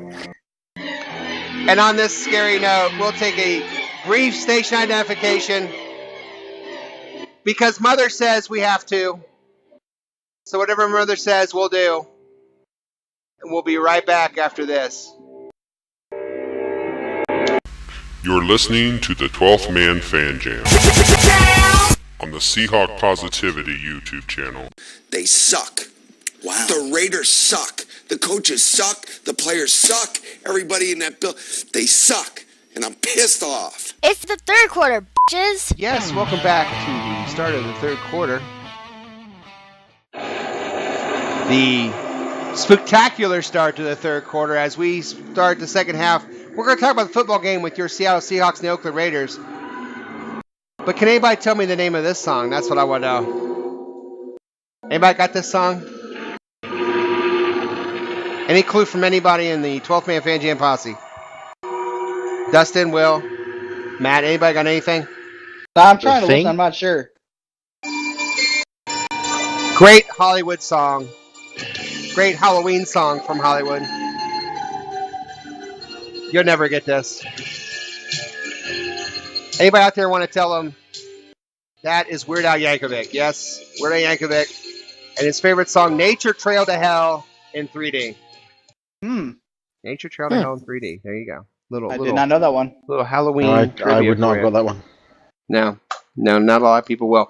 And on this scary note, we'll take a brief station identification because Mother says we have to. So whatever Mother says, we'll do. And we'll be right back after this. You're listening to the 12th Man Fan Jam on the Seahawk Positivity YouTube channel. They suck. Wow. The Raiders suck. The coaches suck. The players suck. Everybody in that they suck. And I'm pissed off. It's the third quarter, bitches. Yes, welcome back to the start of the third quarter. The spectacular start to the third quarter as we start the second half. We're going to talk about the football game with your Seattle Seahawks and the Oakland Raiders. But can anybody tell me the name of this song? That's what I want to know. Anybody got this song? Any clue from anybody in the 12th Man Fan Jam posse? Dustin, Will, Matt, anybody got anything? I'm trying to listen. I'm not sure. Great Hollywood song. Great Halloween song from Hollywood. You'll never get this. Anybody out there want to tell them that is Weird Al Yankovic? Yes, Weird Al Yankovic. And his favorite song, Nature Trail to Hell in 3D. Nature Trail to Hell in 3D. There you go. I did not know that one. Little Halloween. I would not have got that one. No, not a lot of people will.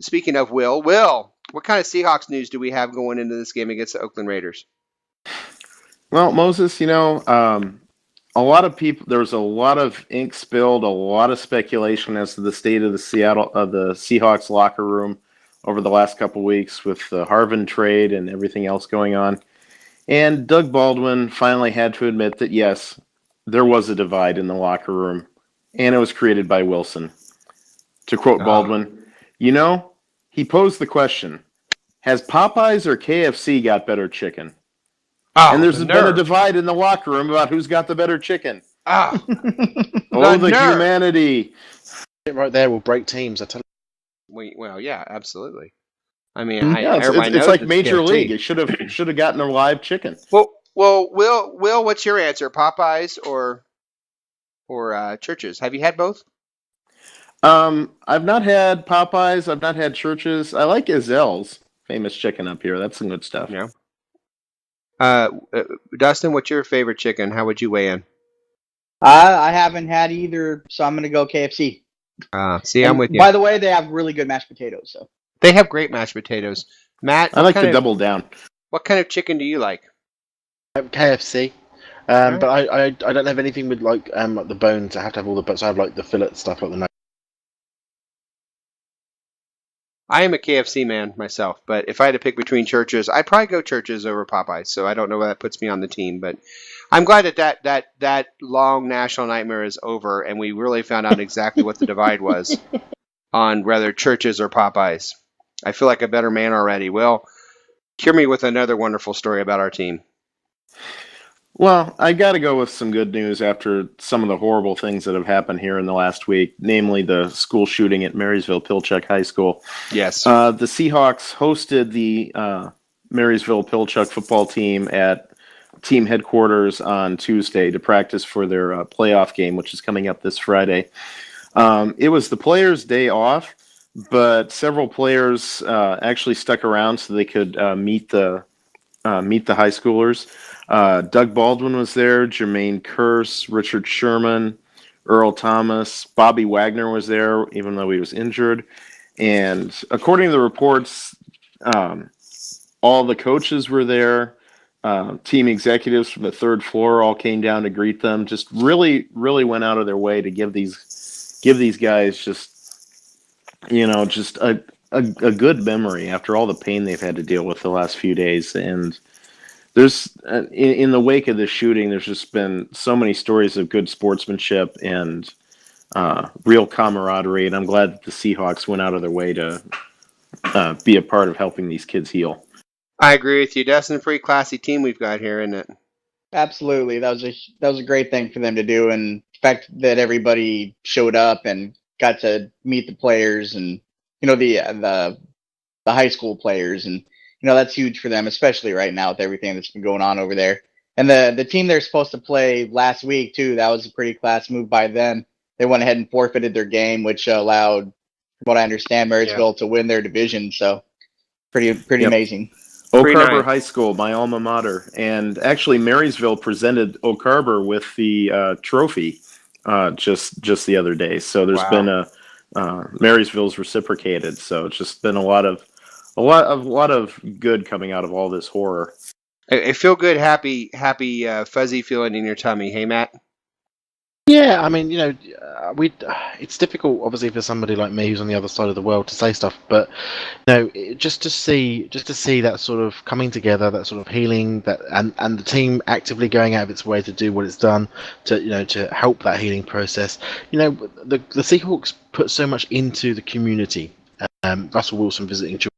Speaking of Will, what kind of Seahawks news do we have going into this game against the Oakland Raiders? Well, Moses, a lot of people. There was a lot of ink spilled, a lot of speculation as to the state of the Seahawks locker room over the last couple weeks with the Harvin trade and everything else going on. And Doug Baldwin finally had to admit that yes, there was a divide in the locker room, and it was created by Wilson. To quote Baldwin, he posed the question: has Popeyes or KFC got better chicken? And there's been a divide in the locker room about who's got the better chicken. The humanity. Right there will break teams, I tell you. Well, yeah, absolutely. I mean, it's like Major League. It should have gotten a live chicken. Well, Will, what's your answer? Popeyes or Church's? Have you had both? I've not had Popeyes. I've not had Church's. I like Izelle's famous chicken up here. That's some good stuff. Yeah. Dustin, what's your favorite chicken? How would you weigh in? I haven't had either, so I'm going to go KFC. I'm with you. By the way, they have really good mashed potatoes. So they have great mashed potatoes. Matt, I like to double down. What kind of chicken do you like? KFC. But I don't have anything with like the bones. I have to have all the bones. I have like the fillet stuff, like the. I am a KFC man myself, but if I had to pick between Church's, I'd probably go Church's over Popeyes. So I don't know where that puts me on the team, but I'm glad that long national nightmare is over, and we really found out exactly what the divide was on whether Church's or Popeyes. I feel like a better man already. Will, Hear me with another wonderful story about our team. Well, I got to go with some good news after some of the horrible things that have happened here in the last week, namely the school shooting at Marysville-Pilchuck High School. Yes. The Seahawks hosted the Marysville-Pilchuck football team at team headquarters on Tuesday to practice for their playoff game, which is coming up this Friday. It was the players' day off, but several players actually stuck around so they could meet the high schoolers. Doug Baldwin was there, Jermaine Kearse, Richard Sherman, Earl Thomas, Bobby Wagner was there, even though he was injured. And according to the reports, all the coaches were there. Team executives from the third floor all came down to greet them. Just really, really went out of their way to give these guys just a good memory after all the pain they've had to deal with the last few days. And there's in the wake of this shooting, there's just been so many stories of good sportsmanship and real camaraderie. And I'm glad that the Seahawks went out of their way to be a part of helping these kids heal. I agree with you. That's a pretty classy team we've got here, isn't it? Absolutely, that was a great thing for them to do, and the fact that everybody showed up and got to meet the players and the high school players, and that's huge for them, especially right now with everything that's been going on over there. And the team they're supposed to play last week too, that was a pretty class move by them. They went ahead and forfeited their game, which allowed, from what I understand, Marysville to win their division. So pretty amazing. Oak Harbor High School, my alma mater, and actually Marysville presented Oak Harbor with the trophy just the other day. So there's been Marysville's reciprocated. So it's just been a lot of good coming out of all this horror. I feel good, happy, fuzzy feeling in your tummy. Hey, Matt. Yeah, I mean, it's difficult, obviously, for somebody like me who's on the other side of the world to say stuff, but just to see that sort of coming together, that sort of healing, that and the team actively going out of its way to do what it's done to help that healing process. The Seahawks put so much into the community. Russell Wilson visiting children,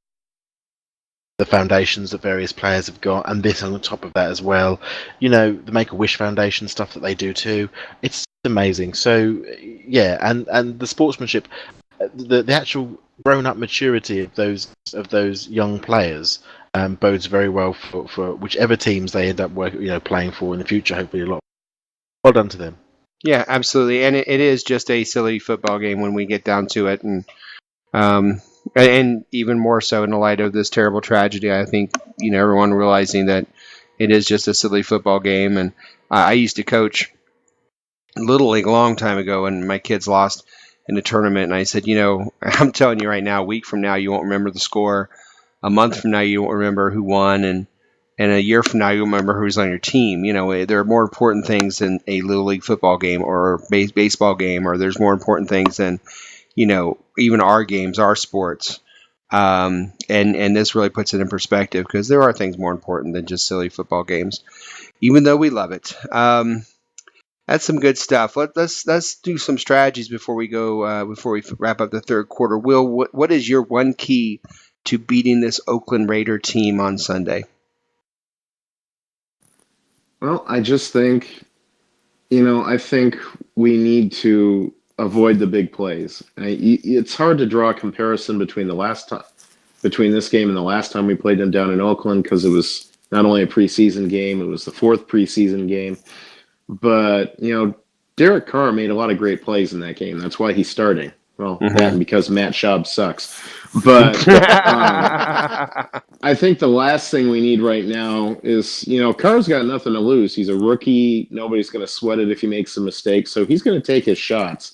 the foundations that various players have got, and this on top of that as well. The Make-A-Wish Foundation stuff that they do too. It's amazing. So yeah, and the sportsmanship, the actual grown-up maturity of those young players bodes very well for whichever teams they end up playing for in the future. Hopefully, a lot. Well done to them. Yeah, absolutely, and it is just a silly football game when we get down to it, and even more so in the light of this terrible tragedy. I think everyone realizing that it is just a silly football game. And I used to coach Little League a long time ago, and my kids lost in a tournament. And I said, I'm telling you right now, a week from now you won't remember the score. A month from now you won't remember who won, and a year from now you'll remember who's on your team. There are more important things than a Little League football game or a baseball game, or there's more important things than even our games, our sports. And this really puts it in perspective, because there are things more important than just silly football games, even though we love it. That's some good stuff. Let's do some strategies before we go, before we wrap up the third quarter. Will, what is your one key to beating this Oakland Raider team on Sunday? Well, I just think, I think we need to avoid the big plays. It's hard to draw a comparison between this game and the last time we played them down in Oakland, because it was not only a preseason game, it was the fourth preseason game. But, Derek Carr made a lot of great plays in that game. That's why he's starting. Well, that and because Matt Schaub sucks. But I think the last thing we need right now is, Carr's got nothing to lose. He's a rookie. Nobody's going to sweat it if he makes a mistake. So he's going to take his shots.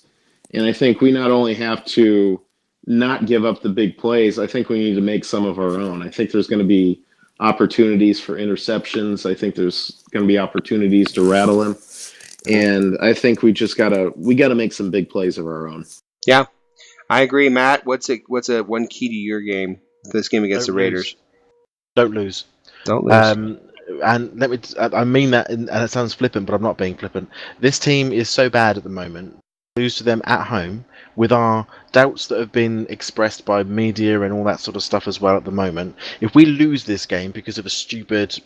And I think we not only have to not give up the big plays, I think we need to make some of our own. I think there's going to be opportunities for interceptions. I think there's going to be opportunities to rattle him. And I think we gotta make some big plays of our own. Yeah, I agree, Matt. What's a one key to your game, this game against the Raiders? Don't lose. Don't lose. And I mean that, and it sounds flippant, but I'm not being flippant. This team is so bad at the moment. lose to them at home with our doubts that have been expressed by media and all that sort of stuff as well at the moment. If we lose this game because of a stupid,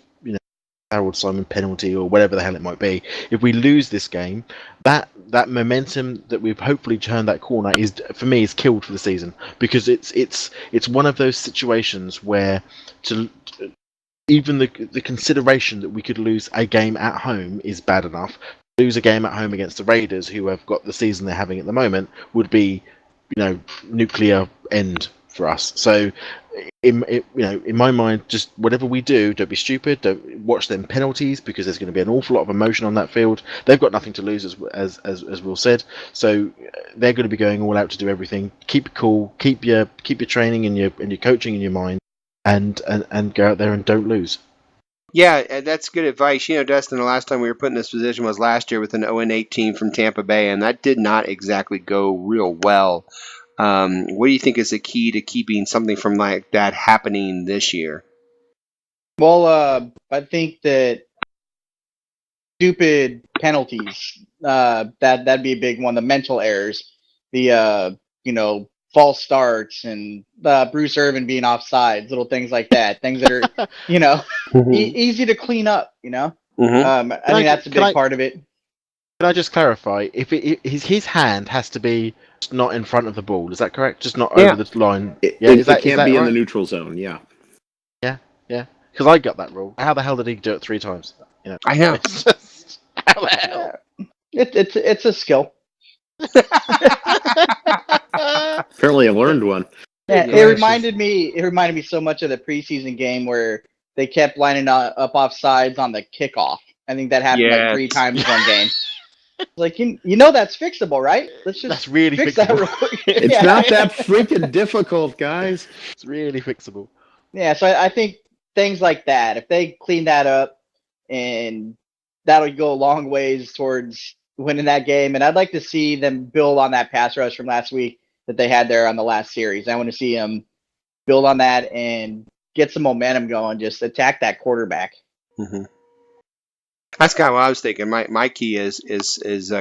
Harold Simon penalty or whatever the hell it might be, if we lose this game, that momentum that we've hopefully turned that corner is, for me, is killed for the season, because it's one of those situations where even the consideration that we could lose a game at home is bad enough. Lose a game at home against the Raiders, who have got the season they're having at the moment, would be, nuclear end for us. So, in my mind, just whatever we do, don't be stupid. Don't watch them penalties, because there's going to be an awful lot of emotion on that field. They've got nothing to lose, as Will said. So they're going to be going all out to do everything. Keep it cool. Keep your training and your coaching in your mind, and go out there and don't lose. Yeah, that's good advice. Dustin, the last time we were put in this position was last year with an 0-8 team from Tampa Bay, and that did not exactly go real well. What do you think is the key to keeping something from like that happening this year? Well, I think that stupid penalties, that'd be a big one. The mental errors, the false starts, and Bruce Irvin being offsides, little things like that. Things that are easy to clean up. I think that's a big part of it. Can I just clarify? If his hand has to be not in front of the ball, is that correct? Just not over the line. It can't be in the neutral zone. Yeah. Yeah. Because I got that rule. How the hell did he do it 3 times? I know. It's just, how the hell? It's a skill. Apparently, I learned one. Yeah, it reminded me so much of the preseason game where they kept lining up offsides on the kickoff. I think that happened like 3 times one game. Like, that's fixable, right? Let's just that's really fix fixable. that. It's not that freaking difficult, guys. It's really fixable. Yeah, so I think things like that, if they clean that up, and that'll go a long ways towards winning that game. And I'd like to see them build on that pass rush from last week that they had there on the last series. I want to see them build on that and get some momentum going. Just attack that quarterback. Mm-hmm. That's kind of what I was thinking. My key is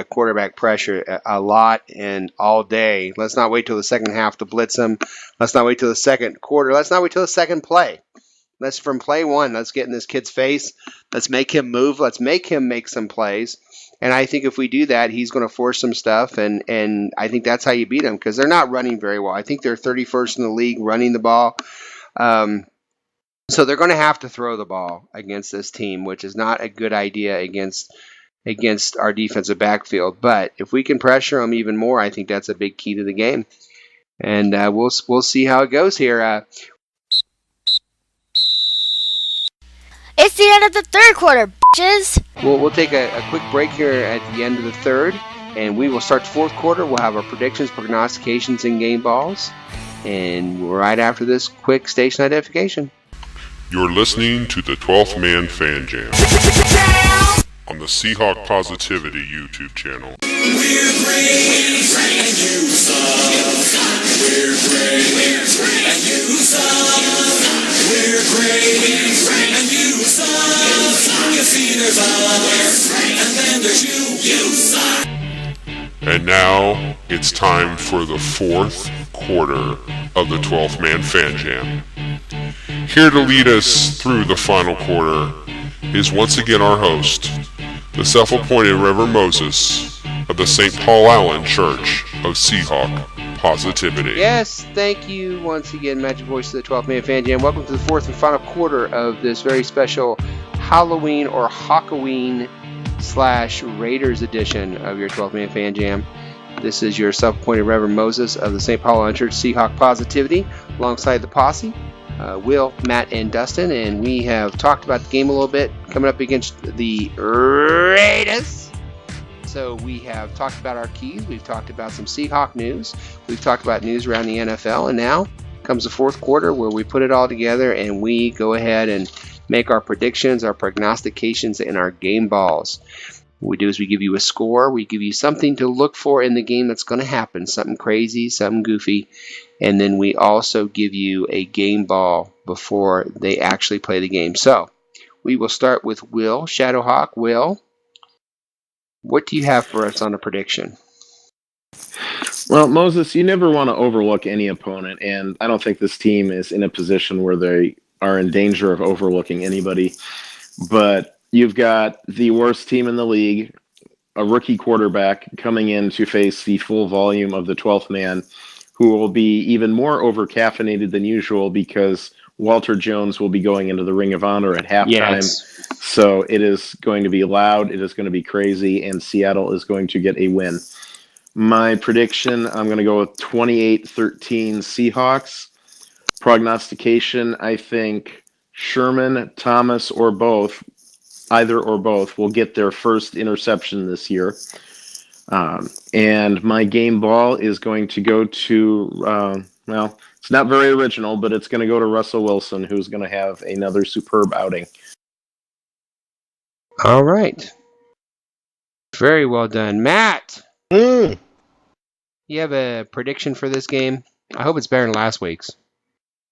quarterback pressure a lot and all day. Let's not wait till the second half to blitz them. Let's not wait till the second quarter. Let's not wait till the second play. Let's from play one. Let's get in this kid's face. Let's make him move. Let's make him make some plays. And I think if we do that, he's going to force some stuff. And I think that's how you beat them, because they're not running very well. I think they're 31st in the league running the ball. So they're going to have to throw the ball against this team, which is not a good idea against our defensive backfield. But if we can pressure them even more, I think that's a big key to the game. And we'll see how it goes here. It's the end of the third quarter, bitches. We'll take a quick break here at the end of the third, and we will start the fourth quarter. We'll have our predictions, prognostications, and game balls. And right after this quick station identification. You're listening to the 12th Man Fan Jam on the Seahawk Positivity YouTube channel. We're great, and you suck. We're great, and you suck. We're great, and you suck. You see, there's us, and then there's you suck. And now it's time for the fourth quarter of the 12th Man Fan Jam. Here to lead us through the final quarter is once again our host, the self-appointed Reverend Moses of the St. Paul Allen Church of Seahawk Positivity. Yes, thank you once again, Magic Voice of the 12th Man Fan Jam. Welcome to the fourth and final quarter of this very special Halloween or Hawkoween / Raiders edition of your 12th Man Fan Jam. This is your self-appointed Reverend Moses of the St. Paul Allen Church Seahawk Positivity, alongside the posse, Will, Matt, and Dustin. And we have talked about the game a little bit coming up against the Raiders. So we have talked about our keys. We've talked about some Seahawk news. We've talked about news around the NFL. And now comes the fourth quarter where we put it all together and we go ahead and make our predictions, our prognostications, and our game balls. What we do is we give you a score. We give you something to look for in the game that's going to happen, something crazy, something goofy. And then we also give you a game ball before they actually play the game. So we will start with Will, Shadowhawk. Will, what do you have for us on a prediction? Well, Moses, you never want to overlook any opponent, and I don't think this team is in a position where they are in danger of overlooking anybody. But you've got the worst team in the league, a rookie quarterback coming in to face the full volume of the 12th man, who will be even more over-caffeinated than usual because Walter Jones will be going into the Ring of Honor at halftime. Yes. So it is going to be loud, it is going to be crazy, and Seattle is going to get a win. My prediction, I'm going to go with 28-13 Seahawks. Prognostication, I think Sherman, Thomas, or both, either or both, will get their first interception this year. And my game ball is going to go to, well, it's not very original, but it's going to go to Russell Wilson, who's going to have another superb outing. All right. Very well done. Matt, you have a prediction for this game? I hope it's better than last week's.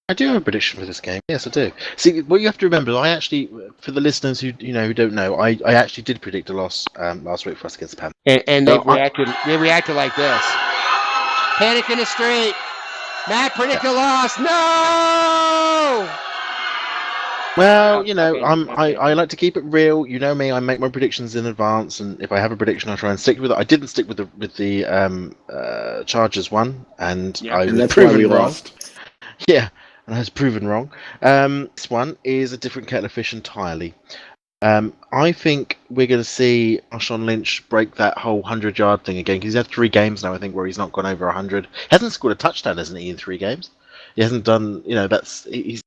I do have a prediction for this game. Yes, I do. See, what you have to remember, I actually, for the listeners who don't know, I actually did predict a loss last week for us against the Panthers. And they reacted like this. Panic in the street. Matt predicted a loss. No! Well, I like to keep it real. You know me, I make my predictions in advance, and if I have a prediction, I try and stick with it. I didn't stick with the Chargers one, and I was proven wrong. Yeah, and I was proven wrong. This one is a different kettle of fish entirely. I think we're going to see Marshawn Lynch break that whole 100-yard thing again, because he's had 3 games now, I think, where he's not gone over 100. He hasn't scored a touchdown, hasn't he, in 3 games? He hasn't done, he's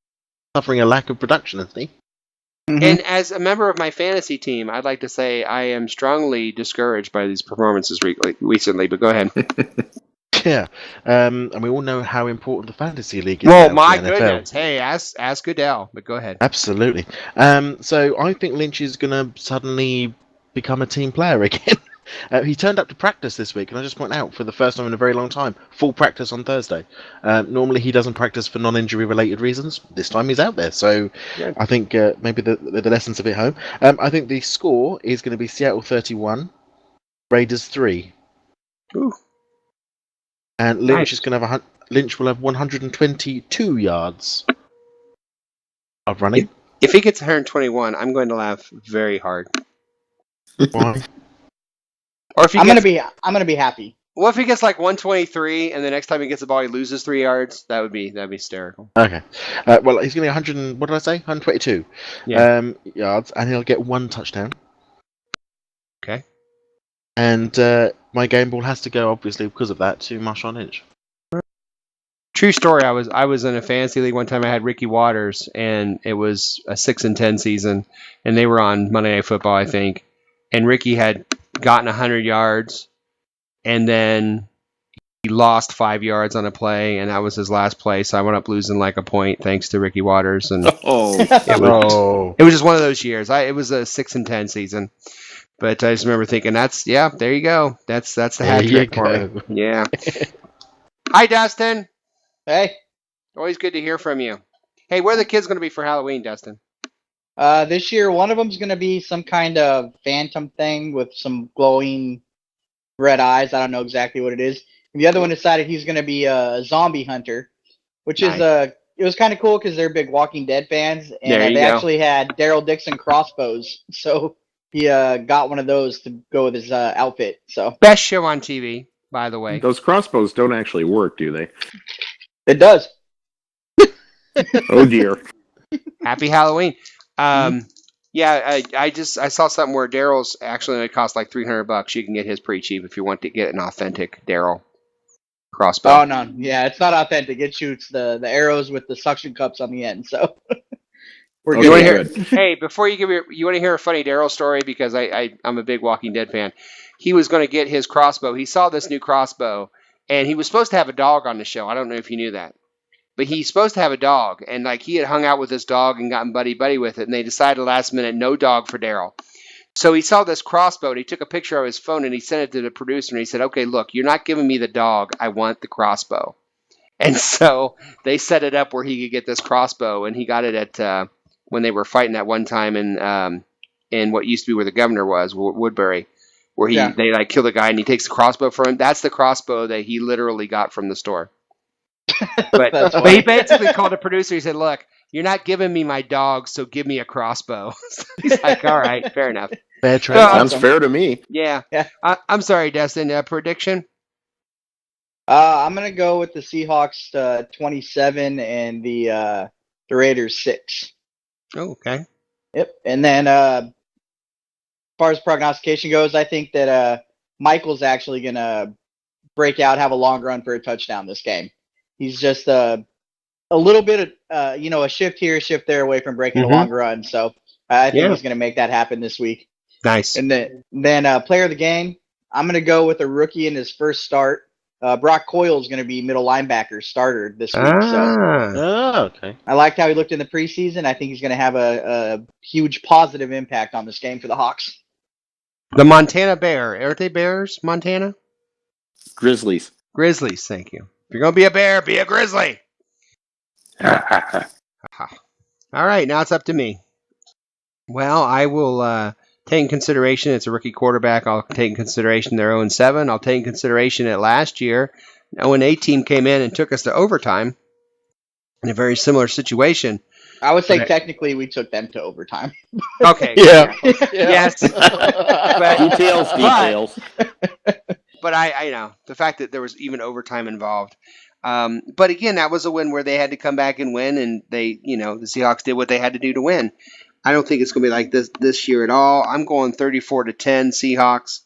suffering a lack of production, isn't he? Mm-hmm. And as a member of my fantasy team, I'd like to say I am strongly discouraged by these performances recently, but go ahead. Yeah, and we all know how important the fantasy league is. Well, my goodness. Hey, ask Goodell, but go ahead. Absolutely. So I think Lynch is going to suddenly become a team player again. He turned up to practice this week, and I just point out, for the first time in a very long time, full practice on Thursday. Normally he doesn't practice for non-injury related reasons. This time he's out there, so yeah. I think maybe the lessons a bit home. I think the score is going to be Seattle 31, Raiders 3. Ooh. And Lynch is going to have Lynch will have 122 yards of running. If he gets 121, I'm going to laugh very hard. Why? Or if I'm going to be happy. Well, if he gets like 123, and the next time he gets the ball, he loses 3 yards, that'd be hysterical. Okay. Well, he's going to get 100. What did I say? 122 yards, and he'll get 1 touchdown. Okay. And my game ball has to go, obviously, because of that, to Marshawn Lynch. True story. I was in a fantasy league one time. I had Ricky Waters, and it was a 6-10 season, and they were on Monday Night Football, I think. And Ricky had gotten 100 yards, and then he lost 5 yards on a play, and that was his last play. So I went up losing like a point thanks to Ricky Waters, and it was just one of those years. It was a 6-10 season. But I just remember thinking, there you go. That's the hat trick for me. Yeah. Hi, Dustin. Hey. Always good to hear from you. Hey, where are the kids going to be for Halloween, Dustin? This year, one of them's going to be some kind of phantom thing with some glowing red eyes. I don't know exactly what it is. And the other one decided he's going to be a zombie hunter, which is it was kind of cool because they're big Walking Dead fans, and they actually had Daryl Dixon crossbows. So he got one of those to go with his outfit. So best show on TV, by the way. Those crossbows don't actually work, do they? It does. Oh dear. Happy Halloween. Yeah, I saw something where Daryl's actually only cost like $300. You can get his pretty cheap if you want to get an authentic Daryl crossbow. Oh no, yeah, it's not authentic. It shoots the arrows with the suction cups on the end. So. Hey, before you want to hear a funny Daryl story, because I'm a big Walking Dead fan. He was going to get his crossbow. He saw this new crossbow, and he was supposed to have a dog on the show. I don't know if you knew that, but he's supposed to have a dog, and like he had hung out with this dog and gotten buddy with it, and they decided last minute no dog for Daryl. So he saw this crossbow, and he took a picture of his phone, and he sent it to the producer, and he said, "Okay, look, you're not giving me the dog. I want the crossbow." And so they set it up where he could get this crossbow, and he got it at when they were fighting that one time in what used to be where the governor was, Woodbury. where they like kill the guy and he takes the crossbow from him. That's the crossbow that he literally got from the store. But he basically called the producer. He said, "Look, you're not giving me my dog, so give me a crossbow." So he's like, "All right, fair enough." Fair trade. Sounds fair to me. Yeah. I'm sorry, Destin. Prediction? I'm gonna go with the Seahawks 27 and the Raiders 6. Oh, okay. Yep. And then as far as prognostication goes, I think that Michael's actually gonna break out, have a long run for a touchdown this game. He's just a little bit of a shift here, shift there away from breaking a long run. So I think he's gonna make that happen this week. Nice. And then player of the game, I'm gonna go with a rookie in his first start. Brock Coyle is going to be middle linebacker starter this week. Okay. I liked how he looked in the preseason. I think he's going to have a huge positive impact on this game for the Hawks. The Montana Bear. Aren't they Bears, Montana? Grizzlies. Grizzlies, thank you. If you're going to be a Bear, be a Grizzly. All right, now it's up to me. Well, I will take in consideration it's a rookie quarterback. I'll take in consideration they're 0-7. I'll take in consideration that last year, when A team came in and took us to overtime in a very similar situation. I would say technically we took them to overtime. Okay. Yeah. Yes. Details. But I know the fact that there was even overtime involved. But again, that was a win where they had to come back and win, and the Seahawks did what they had to do to win. I don't think it's going to be like this year at all. I'm going 34-10 Seahawks.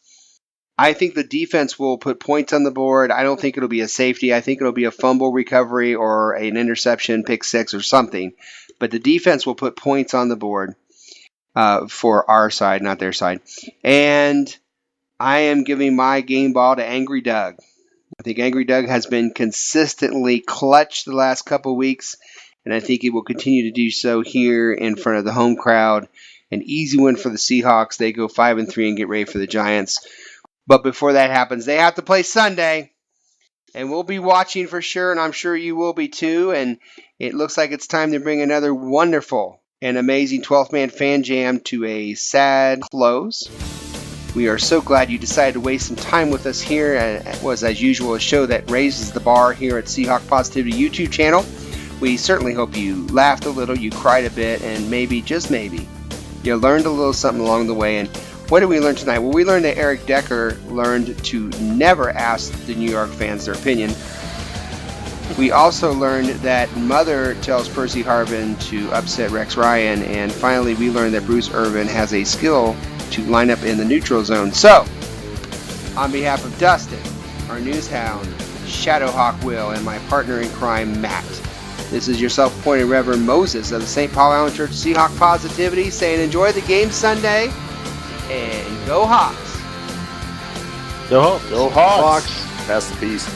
I think the defense will put points on the board. I don't think it'll be a safety. I think it'll be a fumble recovery or an interception, pick six or something. But the defense will put points on the board for our side, not their side. And I am giving my game ball to Angry Doug. I think Angry Doug has been consistently clutch the last couple weeks. And I think he will continue to do so here in front of the home crowd. An easy win for the Seahawks. They go 5-3 and get ready for the Giants. But before that happens, they have to play Sunday. And we'll be watching for sure, and I'm sure you will be too. And it looks like it's time to bring another wonderful and amazing 12th Man Fan Jam to a sad close. We are so glad you decided to waste some time with us here. It was, as usual, a show that raises the bar here at Seahawk Positivity YouTube channel. We certainly hope you laughed a little, you cried a bit, and maybe, just maybe, you learned a little something along the way. And what did we learn tonight? Well, we learned that Eric Decker learned to never ask the New York fans their opinion. We also learned that Mother tells Percy Harvin to upset Rex Ryan. And finally, we learned that Bruce Irvin has a skill to line up in the neutral zone. So, on behalf of Dustin, our news hound, Shadowhawk Will, and my partner in crime, Matt, this is your self-appointed Reverend Moses of the St. Paul Island Church Seahawk Positivity saying enjoy the game Sunday and go Hawks. Go Hawks. Go Hawks. Pass the peace.